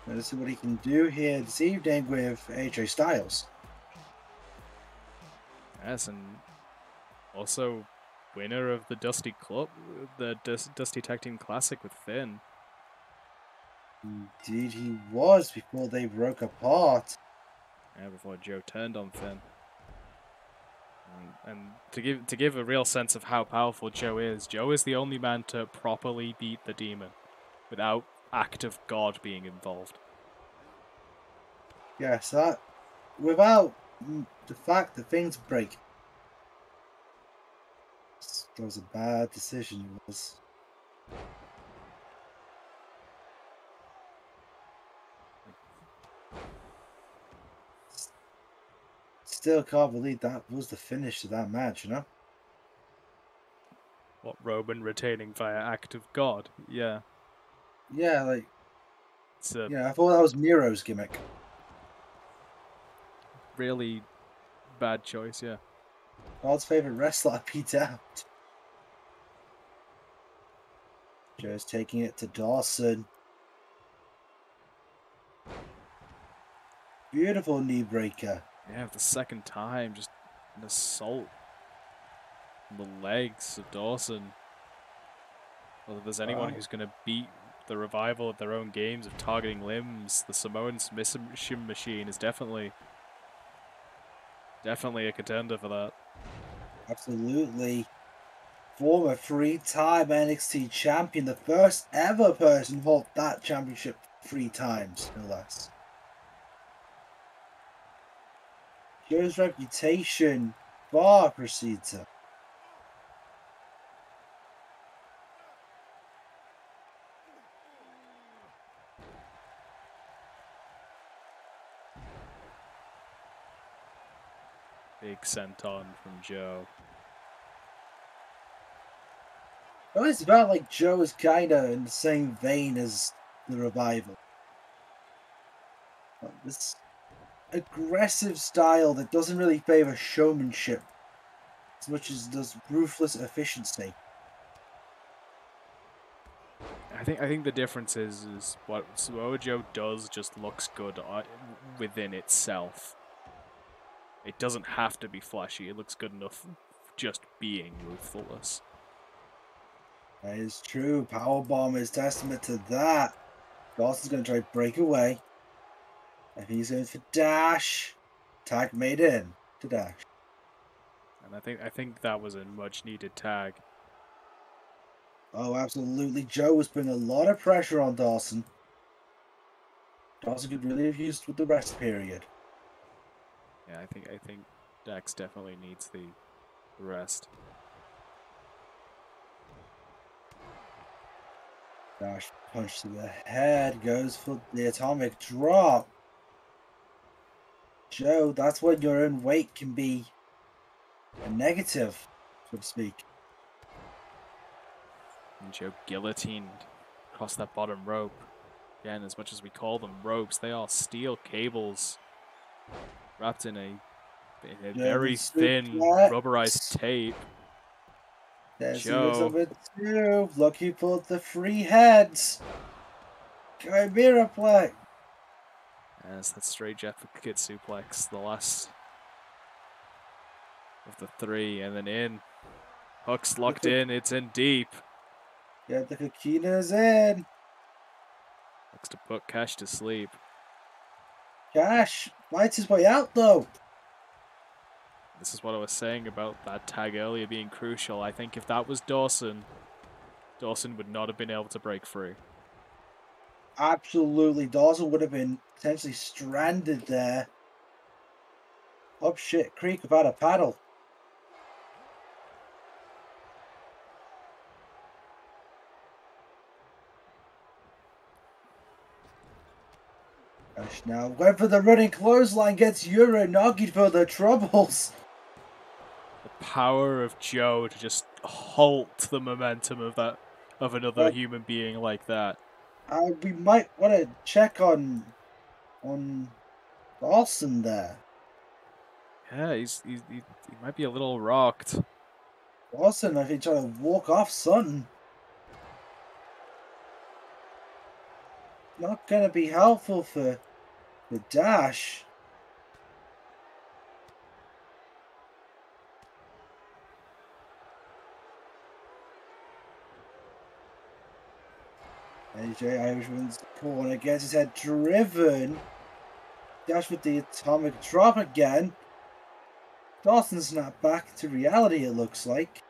Let's see what he can do here this evening with AJ Styles. Yes, and also winner of the Dusty Club, the Dusty Tag Team Classic with Finn. Indeed, he was before they broke apart. Yeah, before Joe turned on Finn. And to give a real sense of how powerful Joe is the only man to properly beat the demon without act of God being involved. Yes, that without the fact that things break. That was a bad decision. It was. Still can't believe that was the finish to that match, you know? What, Roman retaining via act of God? Yeah. Yeah, like. It's a Yeah, I thought that was Miro's gimmick. really bad choice, yeah. God's favorite wrestler beat out. Joe's taking it to Dawson. Beautiful knee breaker. Yeah, for the second time, just an assault on the legs of Dawson. Whether there's anyone who's going to beat the revival of their own games of targeting limbs, the Samoan submission machine is definitely a contender for that. Absolutely. Former 3-time NXT champion, the first ever person to hold that championship 3 times, no less. Joe's reputation far precedes him. Big senton from Joe. It always felt like Joe is kind of in the same vein as the Revival. This aggressive style that doesn't really favor showmanship as much as does ruthless efficiency. I think the difference is what Samoa Joe does just looks good within itself. It doesn't have to be flashy. It looks good enough just being ruthless. That is true. Powerbomb is testament to that. Dawson's going to try to break away. And he's going for dash. Tag made in to dash. And I think that was a much needed tag. Oh, absolutely. Joe was putting a lot of pressure on Dawson. Dawson could really have used with the rest period. Yeah, I think Dax definitely needs the rest. Dash punch to the head, goes for the atomic drop. Joe, that's when your own weight can be a negative, so to speak. And Joe guillotined across that bottom rope. Again, as much as we call them ropes, they are steel cables wrapped in a German very thin rubberized suplex. tape. There's Usos Joe, number 2. Lucky for the 3 heads. Chimera play. as that straight jet kit suplex, the last of the 3, and then in. Hook's locked in, it's in deep. Yeah, the Kakina's in. Looks to put Cash to sleep. Cash fights his way out though. This is what I was saying about that tag earlier being crucial. I think if that was Dawson, Dawson would not have been able to break free. Absolutely. Dawson would have been potentially stranded there. Up shit creek without a paddle. Cash now went for the running clothesline, gets Euro Nagi for the troubles. The power of Joe to just halt the momentum of another human being like that. We might want to check on Dawson there. Yeah, he might be a little rocked. Dawson, I think, trying to walk off something. Not going to be helpful for the Dash. AJ Irishman's corner gets his head driven. Dash with the atomic drop again. Dawson snapped back to reality, it looks like.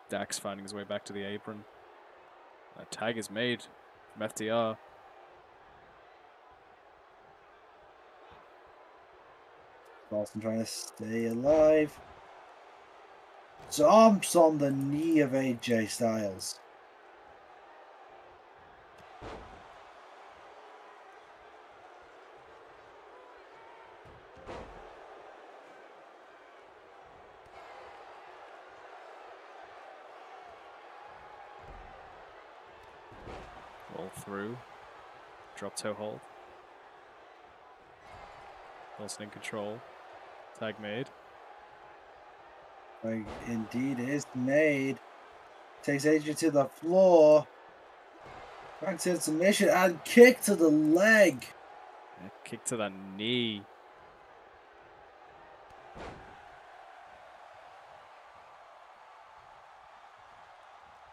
Dax finding his way back to the apron. A tag is made from FTR. Dawson trying to stay alive. Jumps on the knee of AJ Styles. Roll through. Drop toe hold. Wilson in control. Tag made. Indeed is made. Takes AJ to the floor. Back to submission and kick to the leg. Kick to the knee.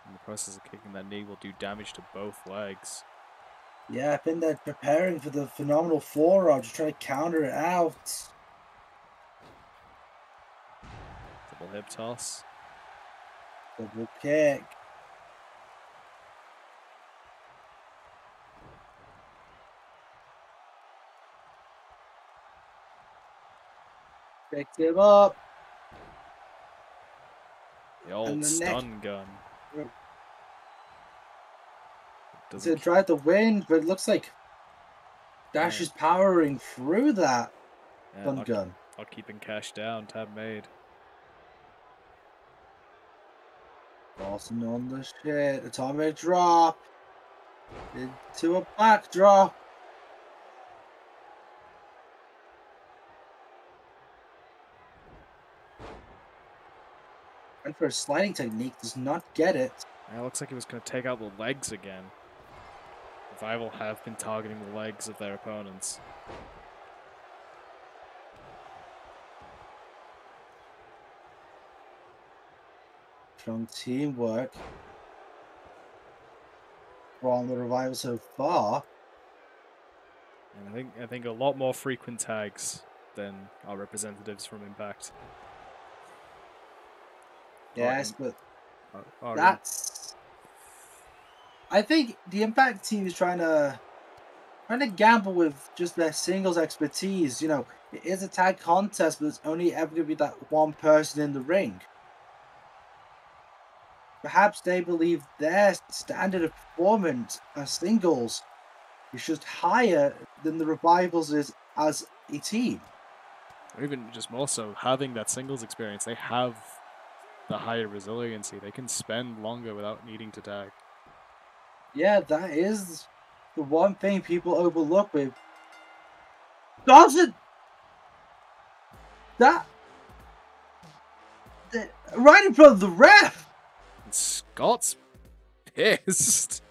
In the process of kicking that knee will do damage to both legs. Yeah, I think they're preparing for the phenomenal forearm to try to counter it out. Double hip toss. Double kick. Picked him up. The old stun gun. To try to win, but it looks like Dash is powering through that stun gun. I'll keeping Cash down. Tab made. Dawson on the shit. Atomic drop. Into a backdrop. And for a sliding technique, does not get it. It looks like he was going to take out the legs again. Revival have been targeting the legs of their opponents. Strong teamwork from the Revival so far. And I think a lot more frequent tags than our representatives from Impact. Yes, but Or that's. I think the Impact team is trying to gamble with just their singles expertise. You know, it is a tag contest, but it's only ever going to be that one person in the ring. Perhaps they believe their standard of performance as singles is just higher than the Revivals is as a team. or even just more so, having that singles experience, they have the higher resiliency. They can spend longer without needing to tag. Yeah, that is the one thing people overlook with. Doesn't that, that right in front of the ref? And Scott's pissed.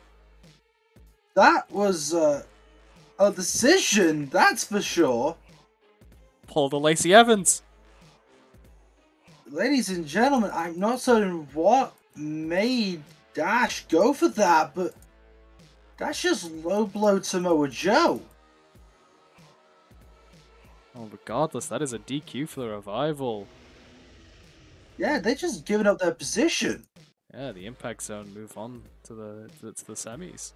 That was a decision, that's for sure. Pull the Lacey Evans. Ladies and gentlemen, I'm not certain what made Dash go for that, but that's just low blow Samoa Joe. Oh, regardless, that is a DQ for the Revival. Yeah, they just given up their position. Yeah, the Impact Zone move on to the semis.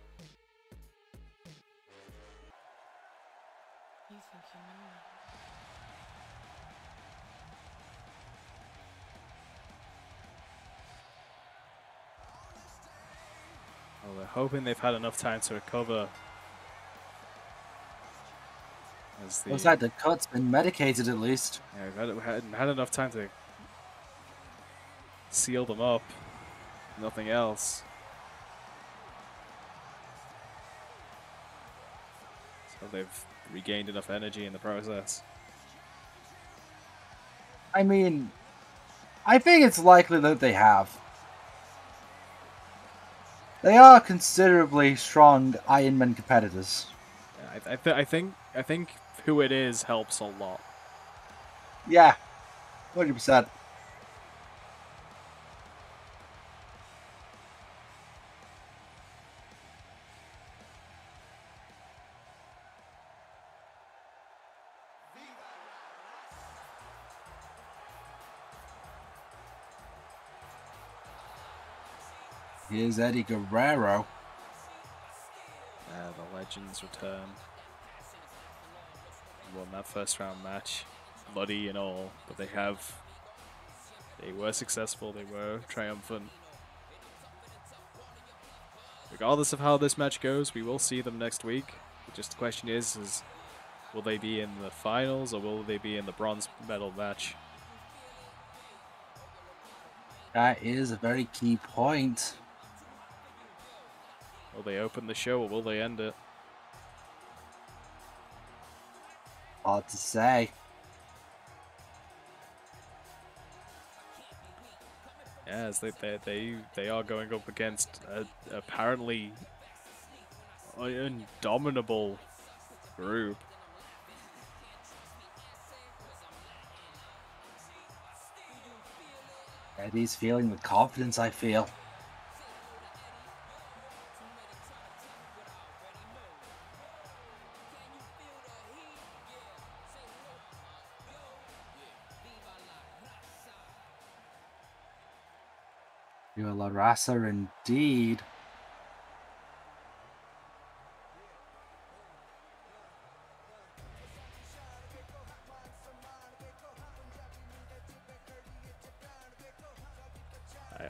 Well, we're hoping they've had enough time to recover. As Looks like the cut's been medicated at least. Yeah, we had enough time to seal them up. Nothing else. So they've regained enough energy in the process. I mean, I think it's likely that they have. They are considerably strong Ironman competitors. Yeah, I think who it is helps a lot. Yeah, 100%. Here's Eddie Guerrero. The Legends return. Won that first round match. Bloody and all, but they were successful, they were triumphant. Regardless of how this match goes, we will see them next week. Just the question is will they be in the finals or will they be in the bronze medal match? That is a very key point. Will they open the show or will they end it? Hard to say. Yeah, as they are going up against a apparently indomitable group. Eddie's feeling the confidence I feel. You're La Raza indeed.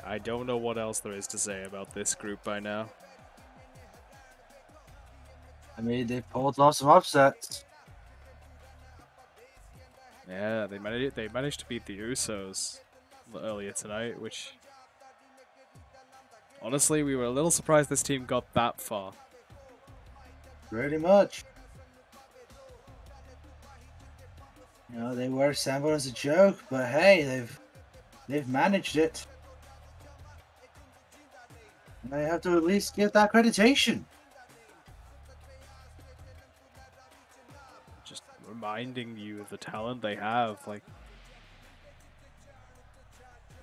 I don't know what else there is to say about this group by now. I mean, they've pulled off some upsets. Yeah, they managed to beat the Usos earlier tonight, which honestly we were a little surprised this team got that far. Pretty much. You know, they were assembled as a joke, but hey, they've managed it. And I have to at least give that accreditation. Just reminding you of the talent they have, like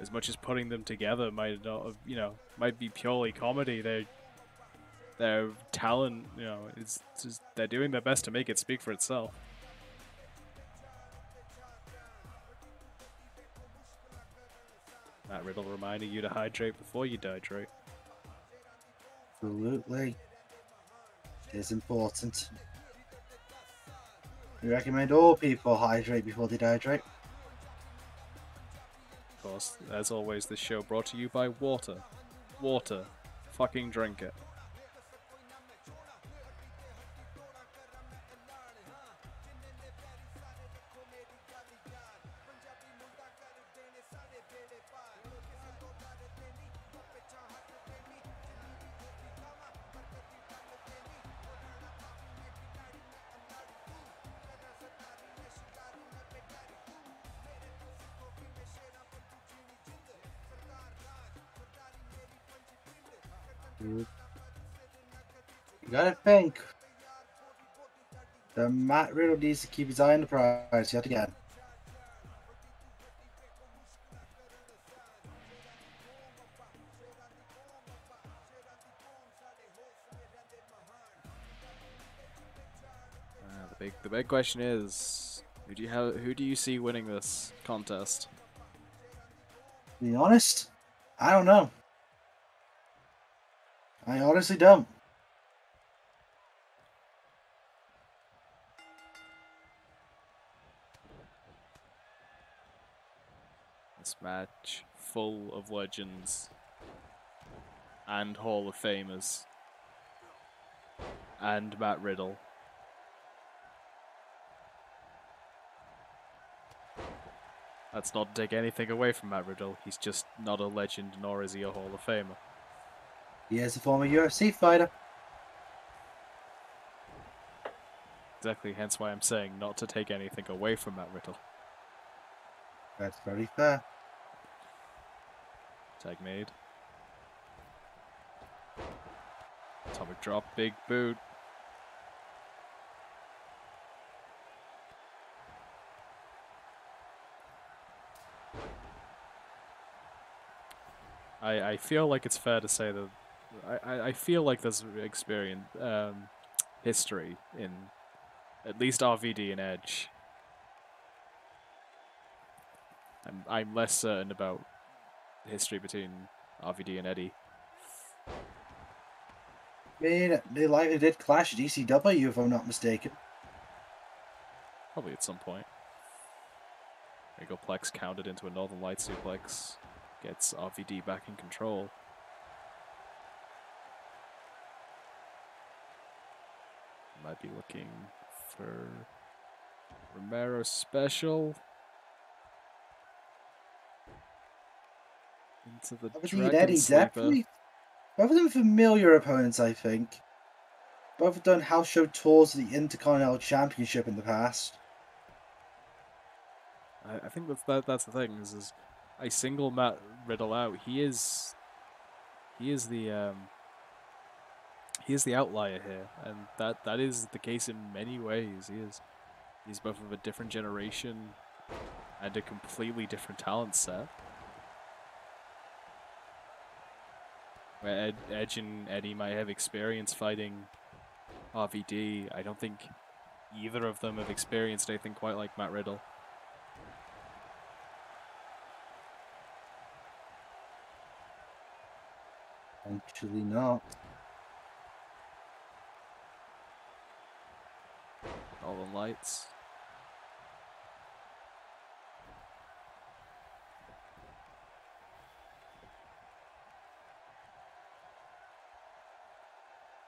as much as putting them together might not have, might be purely comedy, their talent, it's just they're doing their best to make it speak for itself. Matt Riddle reminding you to hydrate before you dehydrate. Absolutely. It is important. We recommend all people hydrate before they dehydrate. Of course, as always, this show brought to you by water. Water. Fucking drink it. You gotta think that Matt Riddle needs to keep his eye on the prize yet again. The big question is, who do you see winning this contest? To be honest, I don't know. I honestly don't. This match full of legends and Hall of Famers and Matt Riddle. That's not to take anything away from Matt Riddle. He's just not a legend, nor is he a Hall of Famer. He is a former UFC fighter. Exactly, hence why I'm saying not to take anything away from Matt Riddle. That's very fair. Tag made. Atomic drop, big boot. I feel like it's fair to say that I feel like there's experience history in at least RVD and Edge. I'm less certain about the history between RVD and Eddie. I mean, they likely did clash at ECW if I'm not mistaken. Probably at some point. Regoplex countered into a Northern Light suplex. Gets RVD back in control. Might be looking for Romero special. Into the RVD and Dragon Eddie, Sleeper. definitely. Both of them familiar opponents, I think. Both have done house show tours of the Intercontinental Championship in the past. I think that's the thing is I single Matt Riddle out. He is the outlier here, and that is the case in many ways. He's both of a different generation and a completely different talent set. Where Edge and Eddie might have experience fighting RVD, I don't think either of them have experienced anything quite like Matt Riddle. Actually not. Northern Lights.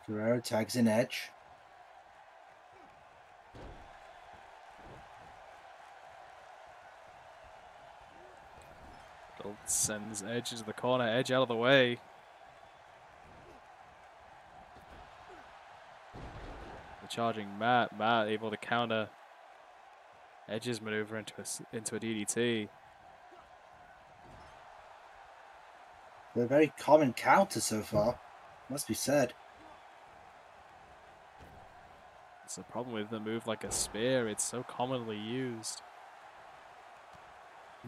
Guerrero tags in Edge. Riddle sends Edge into the corner. Edge out of the way. The charging Matt. Matt able to counter Edge's maneuver into a DDT. They're a very common counter so far, must be said. It's the problem with a move like a spear. It's so commonly used.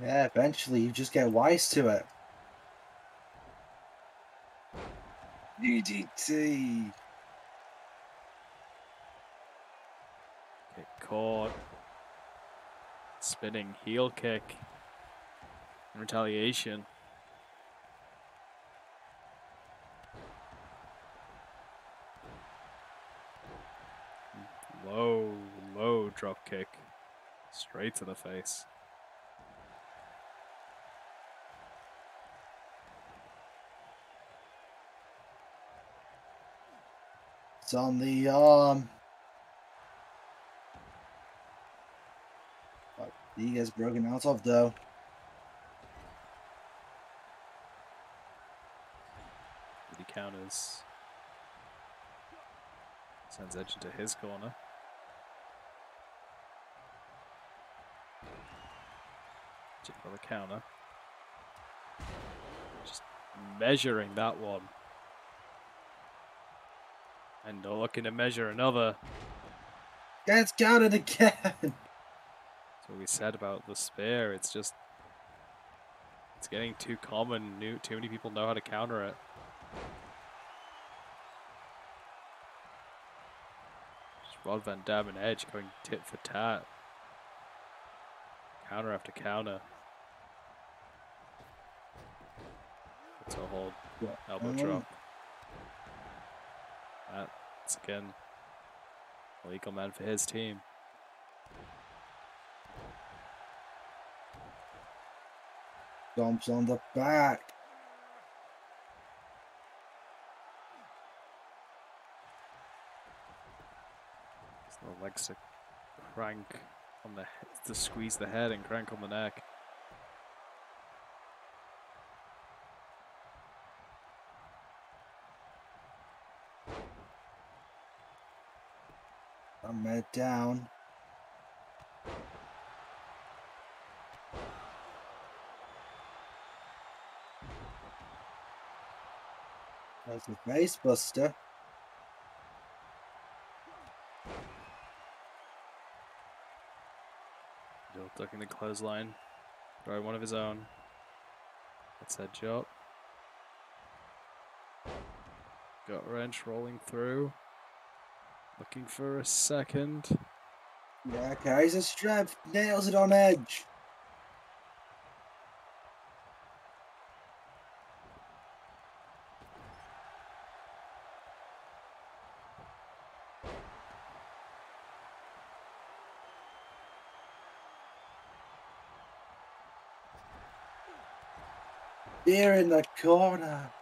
Yeah, eventually you just get wise to it. DDT. Get caught. Spinning heel kick. In retaliation. Low drop kick. Straight to the face. It's on the arm. He gets broken out of though. He counters. Sends Edge into his corner. Just for the counter. Just measuring that one. And looking to measure another. Gets countered again. That's what we said about the spear. It's just, it's getting too common. Too many people know how to counter it. Just Rod Van Dam and Edge going tit for tat. Counter after counter. That's a hold. Elbow drop. That's again a legal man for his team. Jumps on the back. So the legs to crank on the head, to squeeze the head and crank on the neck. I'm head down. That's a face buster. Still ducking the clothesline. Throwing one of his own. That's Edge up. Got wrench rolling through. Looking for a second. Yeah, carries a strap, nails it on Edge. Here in the corner.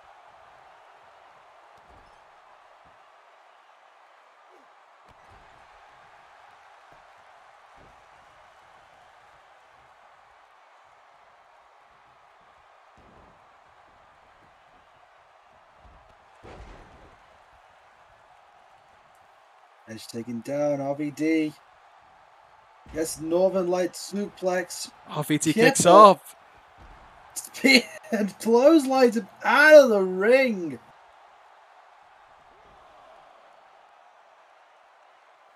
Edge taken down, RVD. Yes, Northern Light suplex. RVT kicks up. Spear and clotheslines him out of the ring.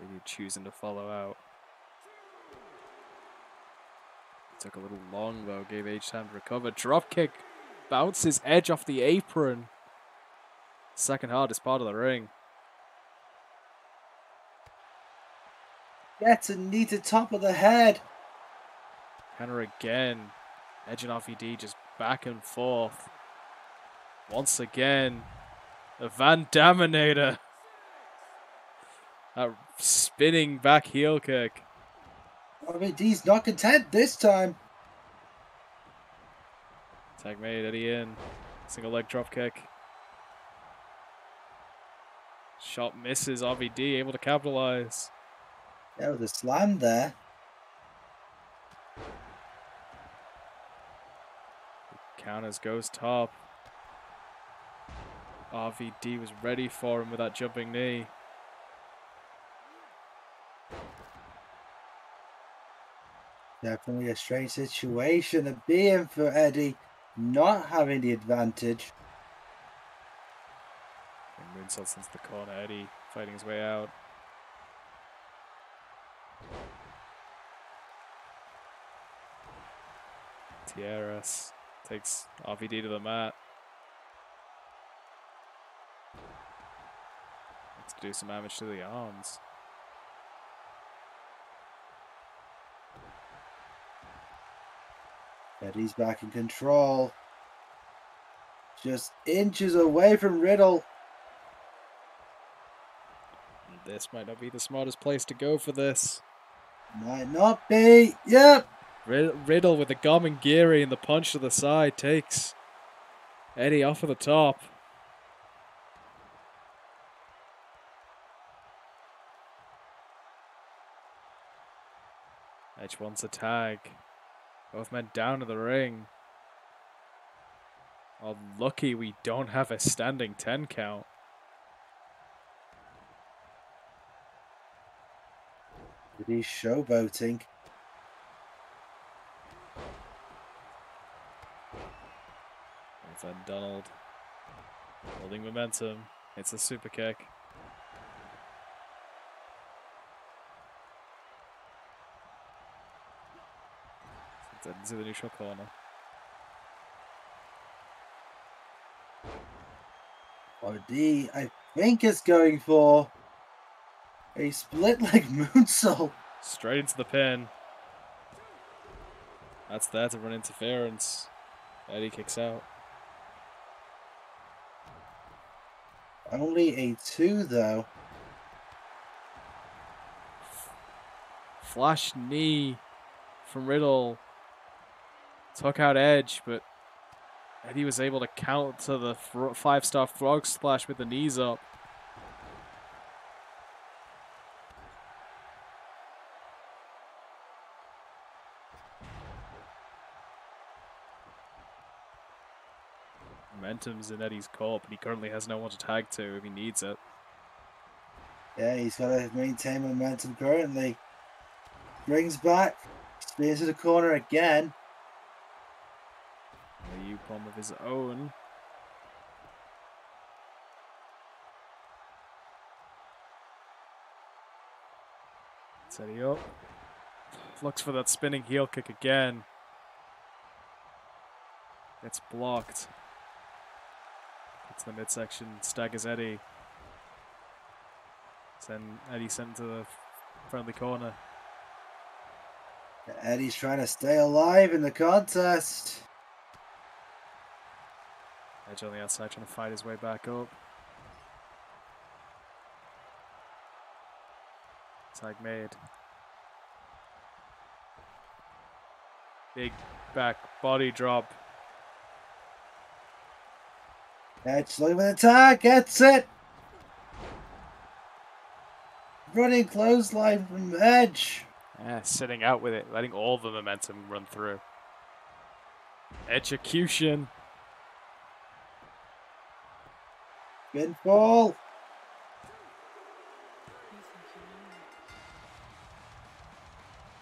Really choosing to follow out. Took a little long though, gave Edge time to recover. Drop kick. Bounces Edge off the apron. Second hardest part of the ring. Gets a knee to top of the head. Counter again. Edge and RVD just back and forth. Once again, a Van Daminator. That spinning back heel kick. RVD's not content this time. Tag made, Eddie in. Single leg drop kick. Shot misses, RVD able to capitalize. There was a slam there. Counters, goes top. RVD was ready for him with that jumping knee. Definitely a strange situation to be in for Eddie, not having the advantage. And moonsaults into the corner, Eddie fighting his way out. Tierras takes RVD to the mat. Let's do some damage to the arms. Eddie's back in control. Just inches away from Riddle. This might not be the smartest place to go for this. Might not be. Yep. Riddle with the Gomengiri and the punch to the side takes Eddie off of the top. Edge wants a tag. Both men down to the ring. Oh, lucky we don't have a standing 10 count. He's showboating. And then Donald building momentum. It's a super kick. Into the neutral corner. RD, I think, is going for a split leg moonsault. Straight into the pin. That's there to run interference. Eddie kicks out. Only a 2, though. Flash knee from Riddle. Took out Edge, but Eddie was able to counter the 5-star frog splash with the knees up. Momentum's in Eddie's court, but he currently has no one to tag to if he needs it. Yeah, he's got to maintain momentum currently. Brings back. Spears to the corner again. A U-bomb of his own. Set Eddie up. Looks for that spinning heel kick again. Gets blocked. Gets the midsection, staggers Eddie. Eddie sent to the friendly corner. Eddie's trying to stay alive in the contest. Edge on the outside trying to fight his way back up. Tag made. Big back body drop. Edge looking with the tag, gets it. Running clothesline from Edge. Yeah, sitting out with it, letting all the momentum run through. Execution. Pinfall.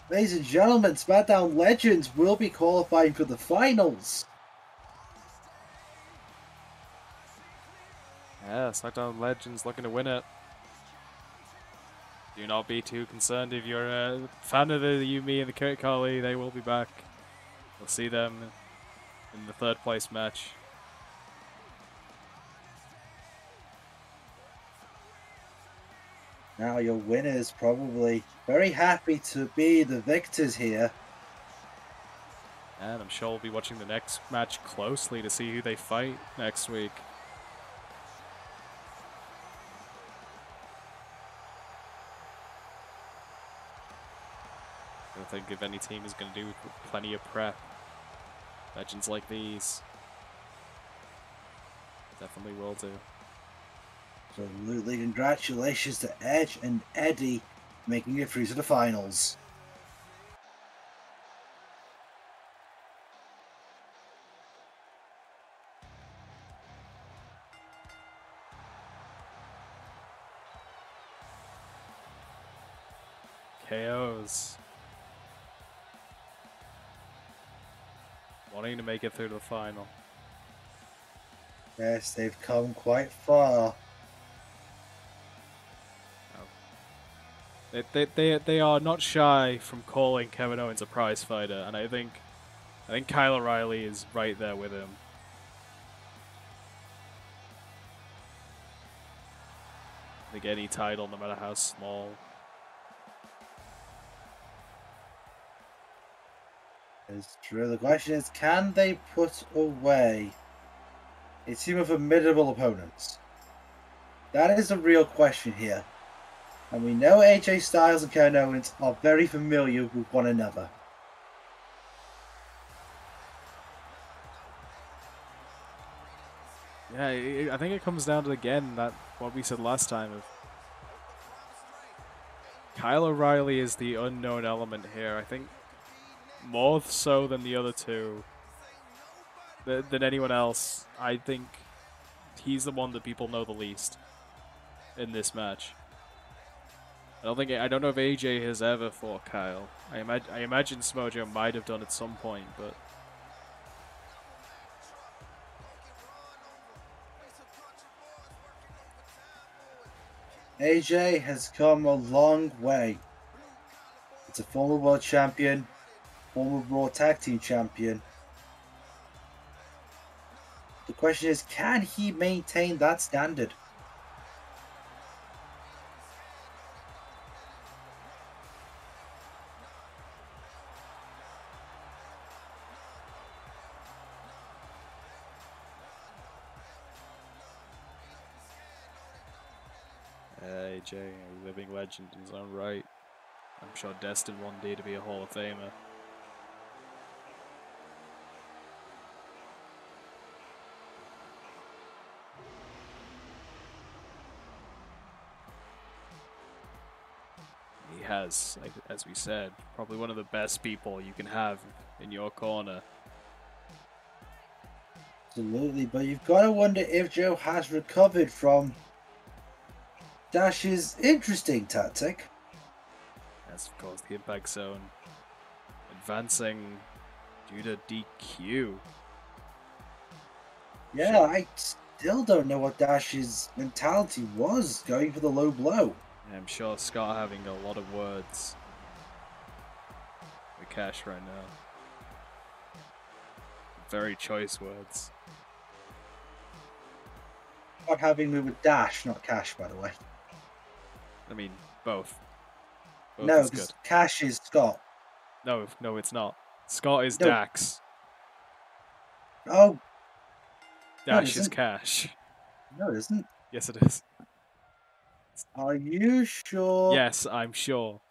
Ladies and gentlemen, SmackDown Legends will be qualifying for the finals. Yeah, SmackDown Legends looking to win it. Do not be too concerned if you're a fan of the You, Me and Khali. They will be back. We'll see them in the third place match. Now your winners probably very happy to be the victors here. And I'm sure we'll be watching the next match closely to see who they fight next week. I don't think if any team is going to do plenty of prep, legends like these definitely will do. Absolutely, congratulations to Edge and Eddie making it through to the finals. KOs. Wanting to make it through to the final. Yes, they've come quite far. They are not shy from calling Kevin Owens a prize fighter, and I think Kyle O'Reilly is right there with him. I think any title, no matter how small. It's true. The question is, can they put away a team of formidable opponents? That is a real question here. And we know AJ Styles and Kevin Owens are very familiar with one another. Yeah, I think it comes down to, again, that what we said last time of Kyle O'Reilly is the unknown element here. I think more so than the other two, than anyone else. I think he's the one that people know the least in this match. I don't know if AJ has ever fought Kyle. I imagine Smojo might have done at some point, but AJ has come a long way. It's a former world champion, former Raw Tag Team champion. The question is, can he maintain that standard? AJ, a living legend in his own right. I'm sure destined one day to be a Hall of Famer. He has, like, as we said, probably one of the best people you can have in your corner. Absolutely, but you've got to wonder if Joe has recovered from Dash's interesting tactic. That's, of course, the Impact Zone. Advancing due to DQ. Yeah, I still don't know what Dash's mentality was going for the low blow. I'm sure Scott having a lot of words with Cash right now. Very choice words. Not having me with Dash, not Cash, by the way. I mean, both. Both No, is because good. Cash is Scott. No, it's not. Scott is No. Dax. Oh. Dash No, is Cash. No, it isn't. Yes, it is. Are you sure? Yes, I'm sure.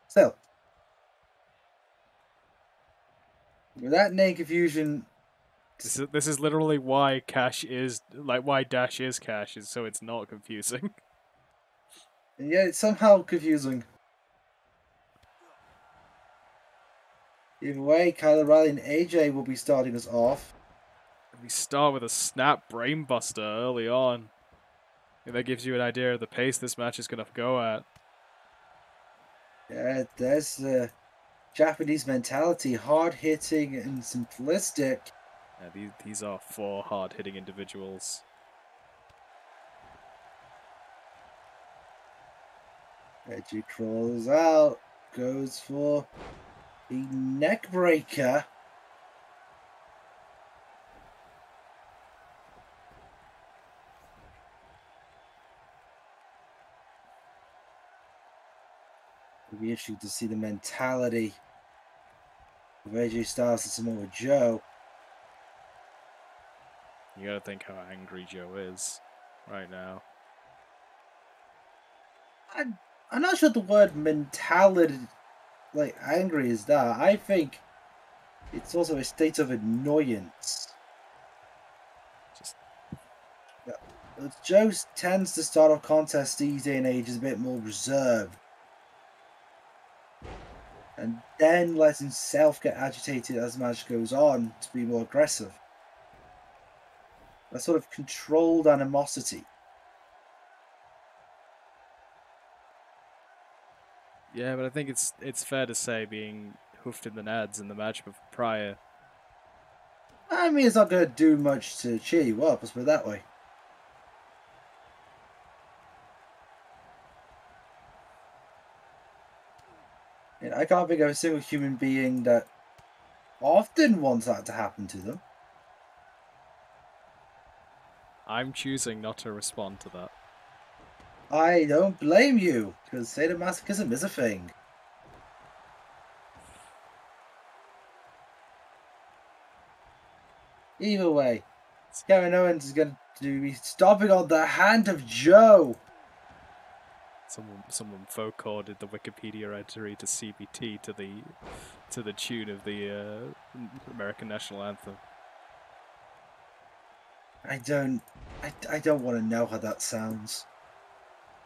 Still. With that name confusion. This is literally why Cash is, like, why Dash is Cash, is so it's not confusing. And yet it's somehow confusing. Either way, Kyle O'Reilly and AJ will be starting us off. We start with a snap brainbuster early on. And that gives you an idea of the pace this match is going to go at. Yeah, there's the Japanese mentality, hard hitting and simplistic. Yeah, these are four hard-hitting individuals. AJ crawls out, goes for the neck breaker. It'll be interesting to see the mentality of AJ Styles and Samoa Joe. You gotta think how angry Joe is right now. I'm not sure the word mentality, like angry, is that. I think it's also a state of annoyance. Just Joe tends to start off contests these day and age as a bit more reserved. And then let himself get agitated as the match goes on to be more aggressive. That sort of controlled animosity. yeah, but I think it's fair to say, being hoofed in the nads in the match prior. I mean, it's not going to do much to cheer you up, let's put it that way. And I can't think of a single human being that often wants that to happen to them. I'm choosing not to respond to that. I don't blame you, because sadomasochism is a thing. Either way, Kevin Owens is going to be stomping on the hand of Joe. Someone folk-corded the Wikipedia entry to CBT to the tune of the American national anthem. I don't want to know how that sounds.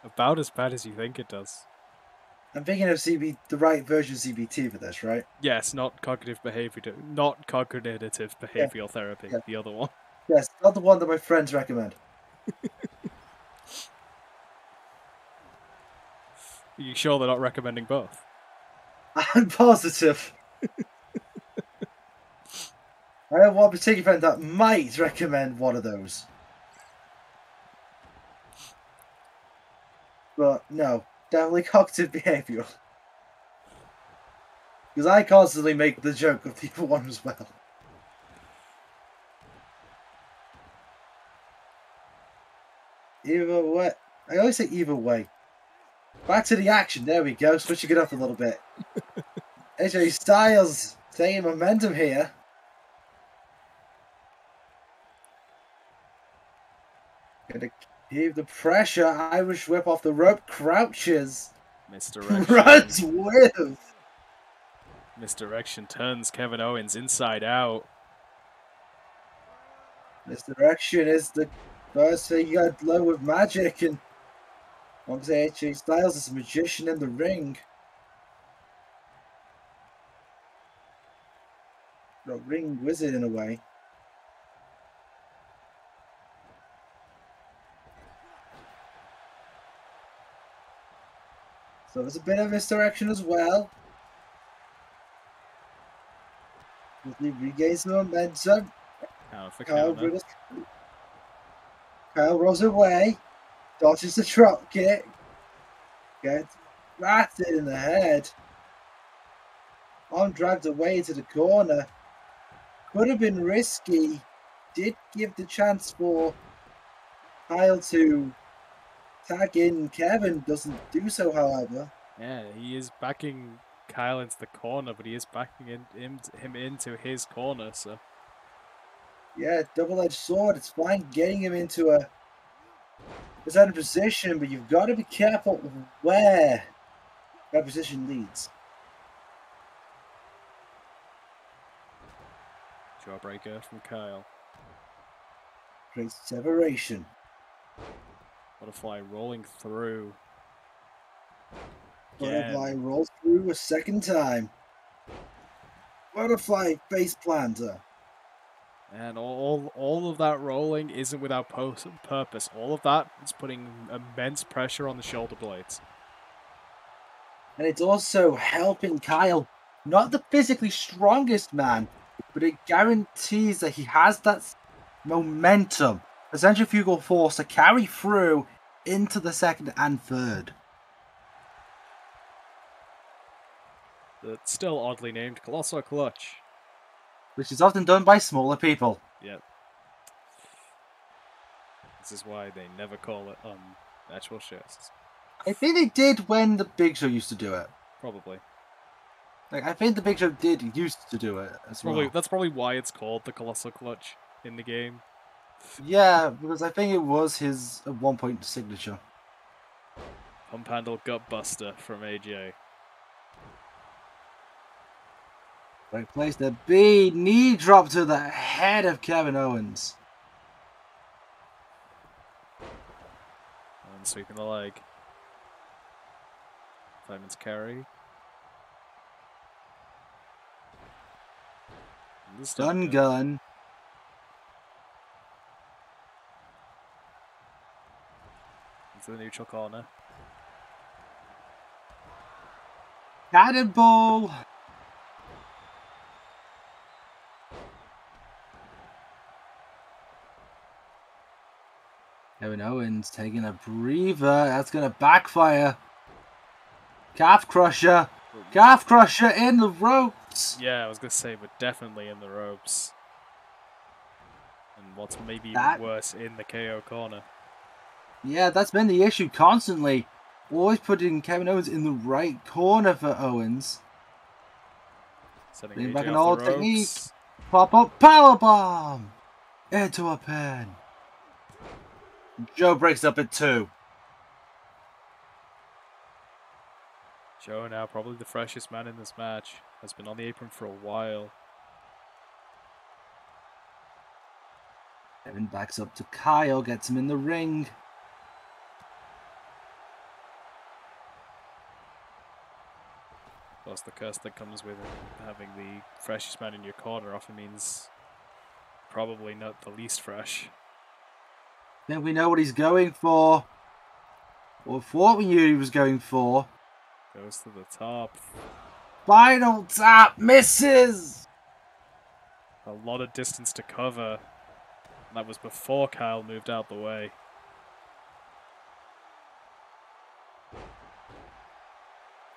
About as bad as you think it does. I'm thinking of the right version of CBT for this, right? Yes, not cognitive behavioral therapy. Yeah. The other one. Yes, not the one that my friends recommend. Are you sure they're not recommending both? I'm positive. I have one particular friend that might recommend one of those. But no, definitely cognitive behavioral. Because I constantly make the joke of the other one as well. Either way. I always say either way. Back to the action. There we go. Switching it up a little bit. AJ Styles taking momentum here. Gonna keep the pressure. Irish whip off the rope. Crouches. Misdirection. Runs with. Misdirection turns Kevin Owens inside out. Misdirection is the first thing you got low with magic, and obviously AJ Styles is a magician in the ring. A ring wizard in a way. So there's a bit of misdirection as well. He regains the momentum. Kyle rolls away. Dodges the drop kick. Gets battered in the head. Arm dragged away into the corner. Could have been risky. Did give the chance for Kyle to tag in. Kevin doesn't do so, however. Yeah, he is backing Kyle into the corner, but he is backing him into his corner, so... Yeah, double-edged sword. It's fine getting him into a certain position, but you've got to be careful where that position leads. Jawbreaker from Kyle. Great separation. Butterfly rolling through. Butterfly rolls through a second time. Butterfly face planter. And all of that rolling isn't without purpose. All of that is putting immense pressure on the shoulder blades. And it's also helping Kyle, not the physically strongest man, but it guarantees that he has that momentum, a centrifugal force to carry through into the second and third. It's still oddly named Colossal Clutch. Which is often done by smaller people. Yep. This is why they never call it on actual shows. I think they did when the Big Show used to do it. Probably. Like, I think the Big Show did used to do it as well. That's probably why it's called the Colossal Clutch in the game. Yeah, because I think it was his at one point signature. Pump handle gutbuster from AJ. Right place to be. Knee drop to the head of Kevin Owens. And sweeping the leg. Fireman's carry. Stun gun. Into the neutral corner. Cannonball. Kevin Owens taking a breather. That's going to backfire. Calf crusher. Calf crusher in the ropes. Yeah, I was going to say, but definitely in the ropes. And what's maybe worse, in the KO corner. Yeah, that's been the issue constantly. Always putting Kevin Owens in the right corner for Owens. Setting back an old technique. Pop up powerbomb. Into a pin. Joe breaks up at 2. Joe, now probably the freshest man in this match, has been on the apron for a while. Kevin backs up to Kyle, gets him in the ring. Plus, the curse that comes with having the freshest man in your corner often means probably not the least fresh. Then we know what he's going for. Or thought we knew he was going for. Goes to the top. Final tap, misses! A lot of distance to cover. And that was before Kyle moved out the way.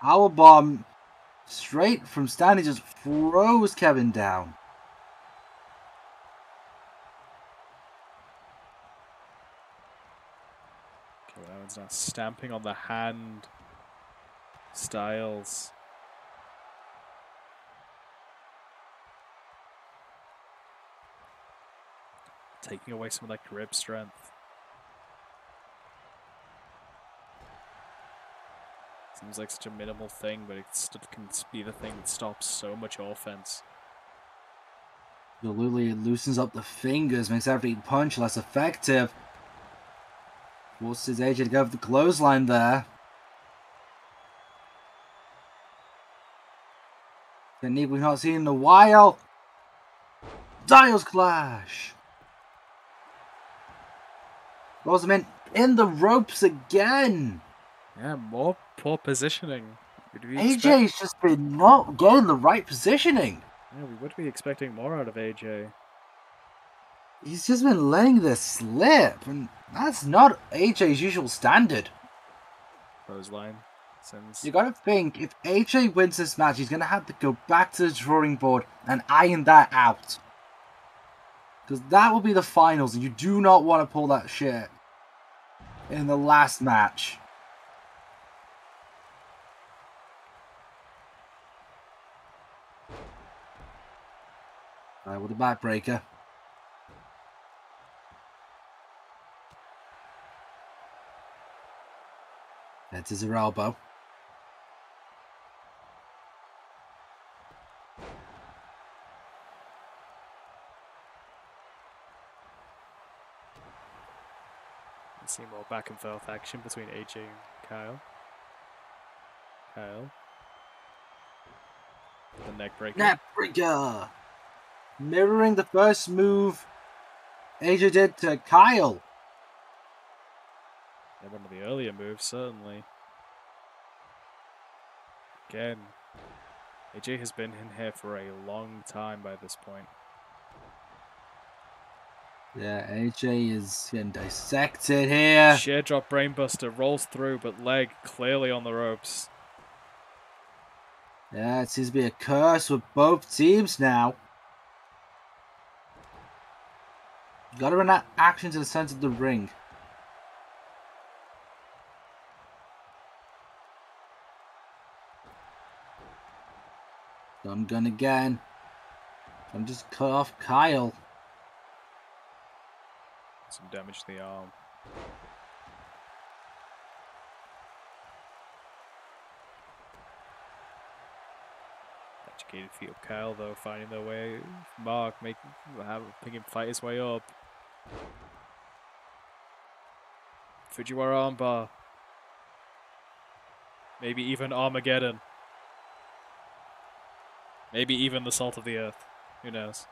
Powerbomb straight from standing just throws Kevin down. Kevin Owens now stamping on the hand. Styles. Taking away some of that grip strength. Seems like such a minimal thing, but it can be the thing that stops so much offense. Absolutely, it loosens up the fingers, makes every punch less effective. Forces AJ to go for the clothesline there. Technique we've not seen in a while. Styles clash. Rosamund in the ropes again. Yeah, more poor positioning. AJ's just been not getting the right positioning. Yeah, we would be expecting more out of AJ. He's just been letting this slip, and that's not AJ's usual standard. Clothesline. Since You gotta think, if AJ wins this match, he's gonna have to go back to the drawing board and iron that out. Because that will be the finals, and you do not want to pull that shit in the last match. With a backbreaker. That is her elbow. you see more back and forth action between AJ and Kyle. Kyle. The neck breaker. Neck breaker! Mirroring the first move AJ did to Kyle. Yeah, one of the earlier moves, certainly. Again, AJ has been in here for a long time by this point. Yeah, AJ is getting dissected here. Sheer drop brainbuster rolls through, but leg clearly on the ropes. Yeah, it seems to be a curse with both teams now. You gotta run that action to the center of the ring. Gun gun again. I'm just cut off Kyle. Some damage to the arm. Educated field Kyle though, finding their way. Mark making him fight his way up. Fujiwara armbar. Maybe even Armageddon. Maybe even the salt of the earth. Who knows?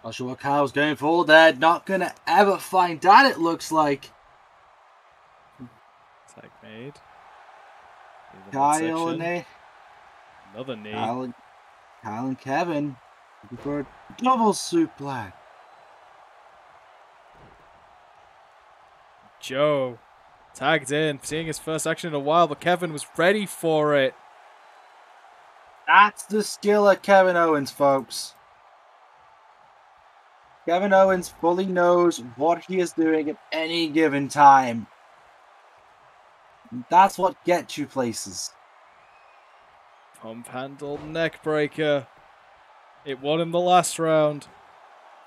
Not sure what Kyle's going for there. Not gonna ever find that, it looks like. Tag made. Kyle and a another knee. Kyle and Kevin looking for a double suplex. Joe tagged in, seeing his first action in a while, but Kevin was ready for it. That's the skill of Kevin Owens, folks. Kevin Owens fully knows what he is doing at any given time. That's what gets you places. Pump handle neck breaker. It won him the last round.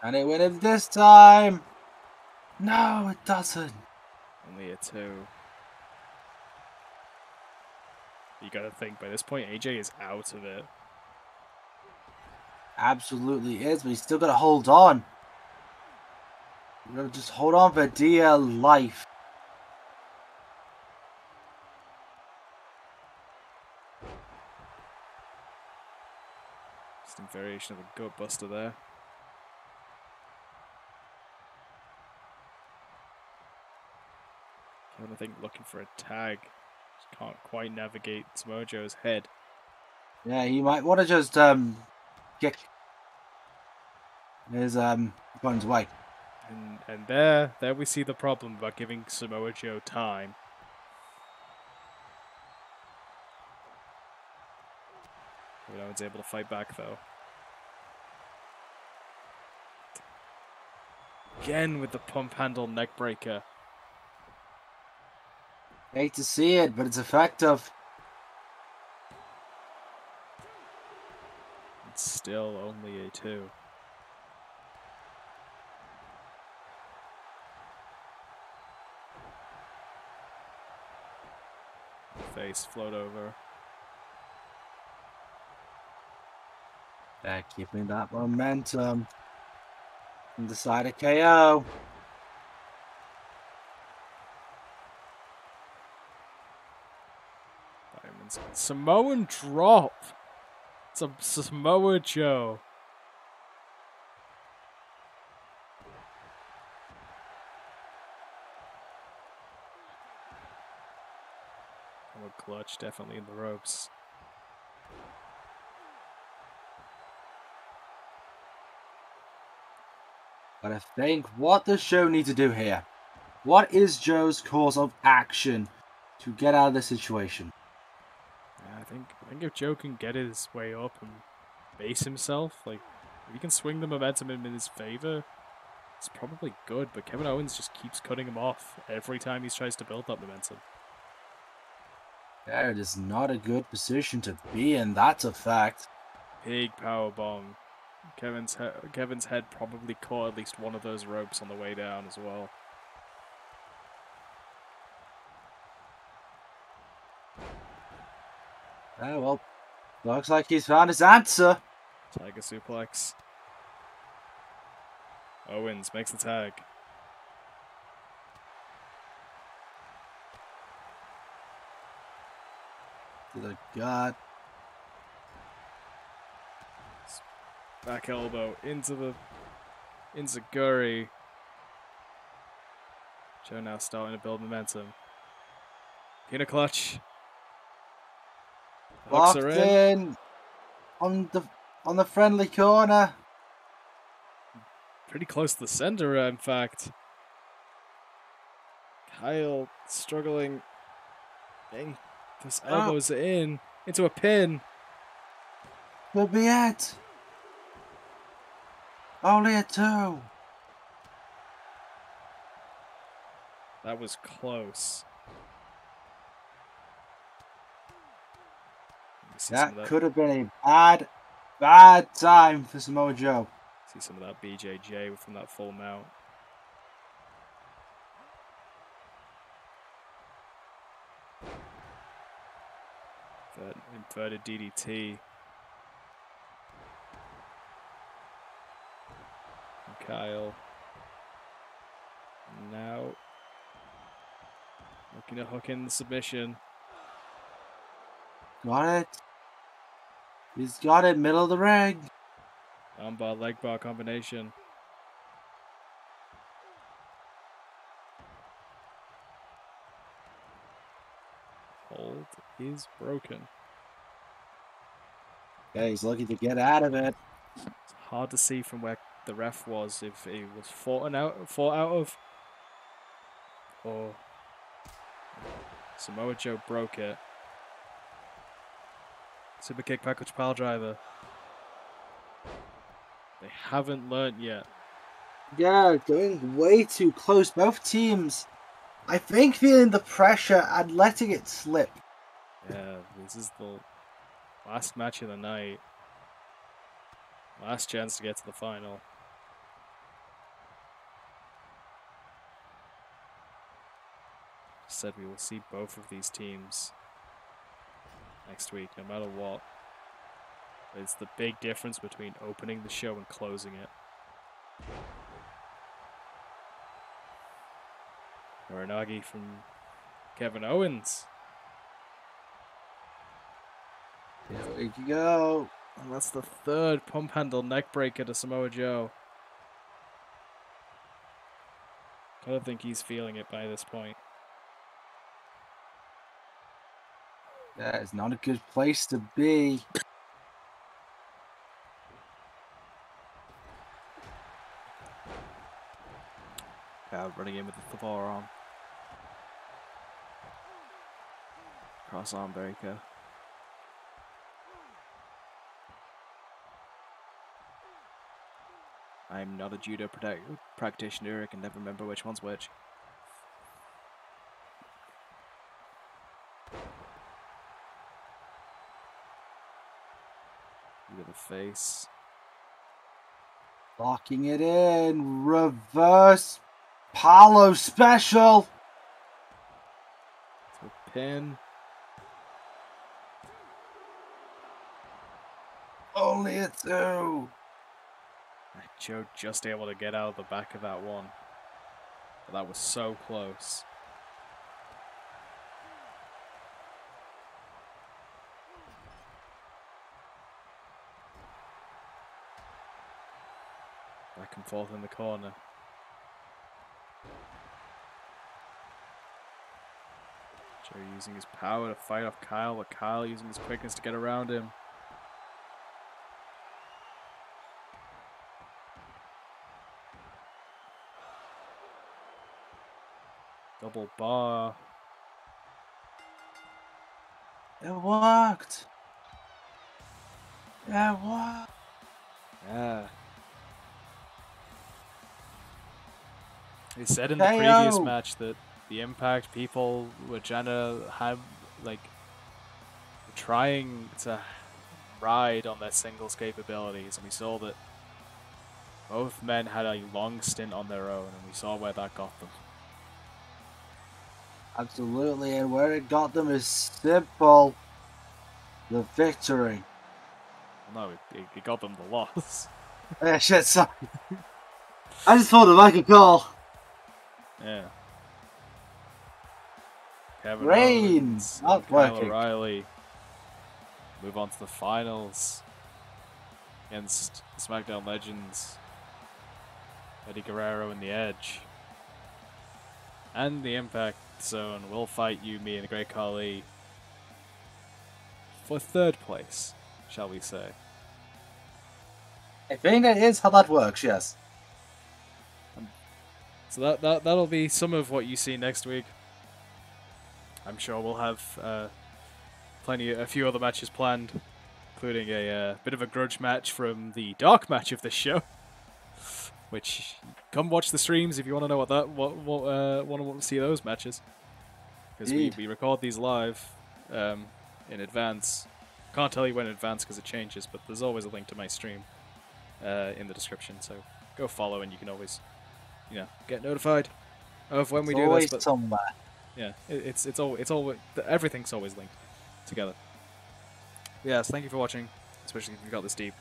And it win him this time. No, it doesn't. Only a 2. You gotta think, by this point, AJ is out of it. Absolutely is, but he's still got to hold on. You gotta just hold on for dear life. Just a variation of a gut buster there. Kevin, I think, looking for a tag. Just can't quite navigate Samoa Joe's head. Yeah, he might want to just kick his opponent's way. And there we see the problem about giving Samoa Joe time. Kevin Owens able to fight back though. Again with the pump handle neck breaker. Hate to see it, but it's effective. It's still only a 2. Face float over. Yeah, keeping that momentum. And decide a KO. Diamonds. Samoan drop. It's a Samoa Joe. Oh, a clutch, definitely in the ropes. But I think what the show needs to do here. What is Joe's course of action to get out of this situation? Yeah, I think if Joe can get his way up and base himself, like if he can swing the momentum in his favor, it's probably good. But Kevin Owens just keeps cutting him off every time he tries to build that momentum. Yeah, it is not a good position to be in, that's a fact. Big power bomb. Kevin's head probably caught at least one of those ropes on the way down as well. Oh, well, looks like he's found his answer. Tiger suplex. Owens makes the tag. To the gut. Back elbow into Guri. Joe now starting to build momentum. Pina clutch. Hooks Locked her in. On the friendly corner. Pretty close to the center, in fact. Kyle struggling. Getting those elbows in. Into a pin. Could be it. Only a 2. That was close. That could have been a bad time for Samoa Joe. See some of that BJJ from that full mount. That inverted DDT. From Kyle. Now looking to hook in the submission. Got it. He's got it, middle of the ring. Armbar, leg bar combination. Hold is broken. Yeah, he's looking to get out of it. It's hard to see from where the ref was if it was fought out of, or Samoa Joe broke it. Super kick package pile driver. They haven't learnt yet. Yeah, going way too close. Both teams, I think, feeling the pressure and letting it slip. Yeah, this is the last match of the night. Last chance to get to the final. Said we will see both of these teams next week, no matter what. It's the big difference between opening the show and closing it. Uranagi from Kevin Owens. There you go. And that's the third pump handle neck breaker to Samoa Joe. I don't think he's feeling it by this point. That is not a good place to be. Running in with the forearm. Cross arm breaker. I'm not a judo practitioner. I can never remember which one's which. Look at the face. Locking it in. Reverse Palo special. So pin. Only a 2. Joe just able to get out of the back of that one. But that was so close. Back and forth in the corner. Joe using his power to fight off Kyle, but Kyle using his quickness to get around him. Double bar. It worked. It worked. Yeah. He said in the previous match that the Impact people were trying to have, like, trying to ride on their singles capabilities, and we saw that both men had a long stint on their own, and we saw where that got them. Absolutely, and where it got them is simple. The victory. Well, no, it got them the loss. Shit, sorry. I just thought of a call. Yeah. Kevin Reigns, Owens, not Kyle working. O'Reilly move on to the finals against the SmackDown Legends, Eddie Guerrero and The Edge. And the Impact Zone will fight You, Me, and the Great Khali for third place, shall we say. I think that is how that works, yes. So that'll be some of what you see next week. I'm sure we'll have a few other matches planned, including a bit of a grudge match from the dark match of this show. Which, come watch the streams if you want to know want to see those matches, because we record these live in advance. Can't tell you when in advance because it changes, but there's always a link to my stream in the description. So go follow, and you can always, get notified of when we do this. But somewhere. yeah, it's all everything's always linked together. Yes, thank you for watching, especially if you got this deep.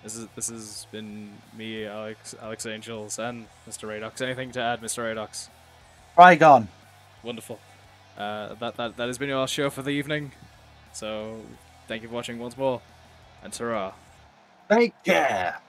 This has been me, Alex Angels, and Mr. Radox. Anything to add, Mr. Radox? Trigon. Wonderful. That has been our show for the evening. So thank you for watching once more, and ta-ra. Take care.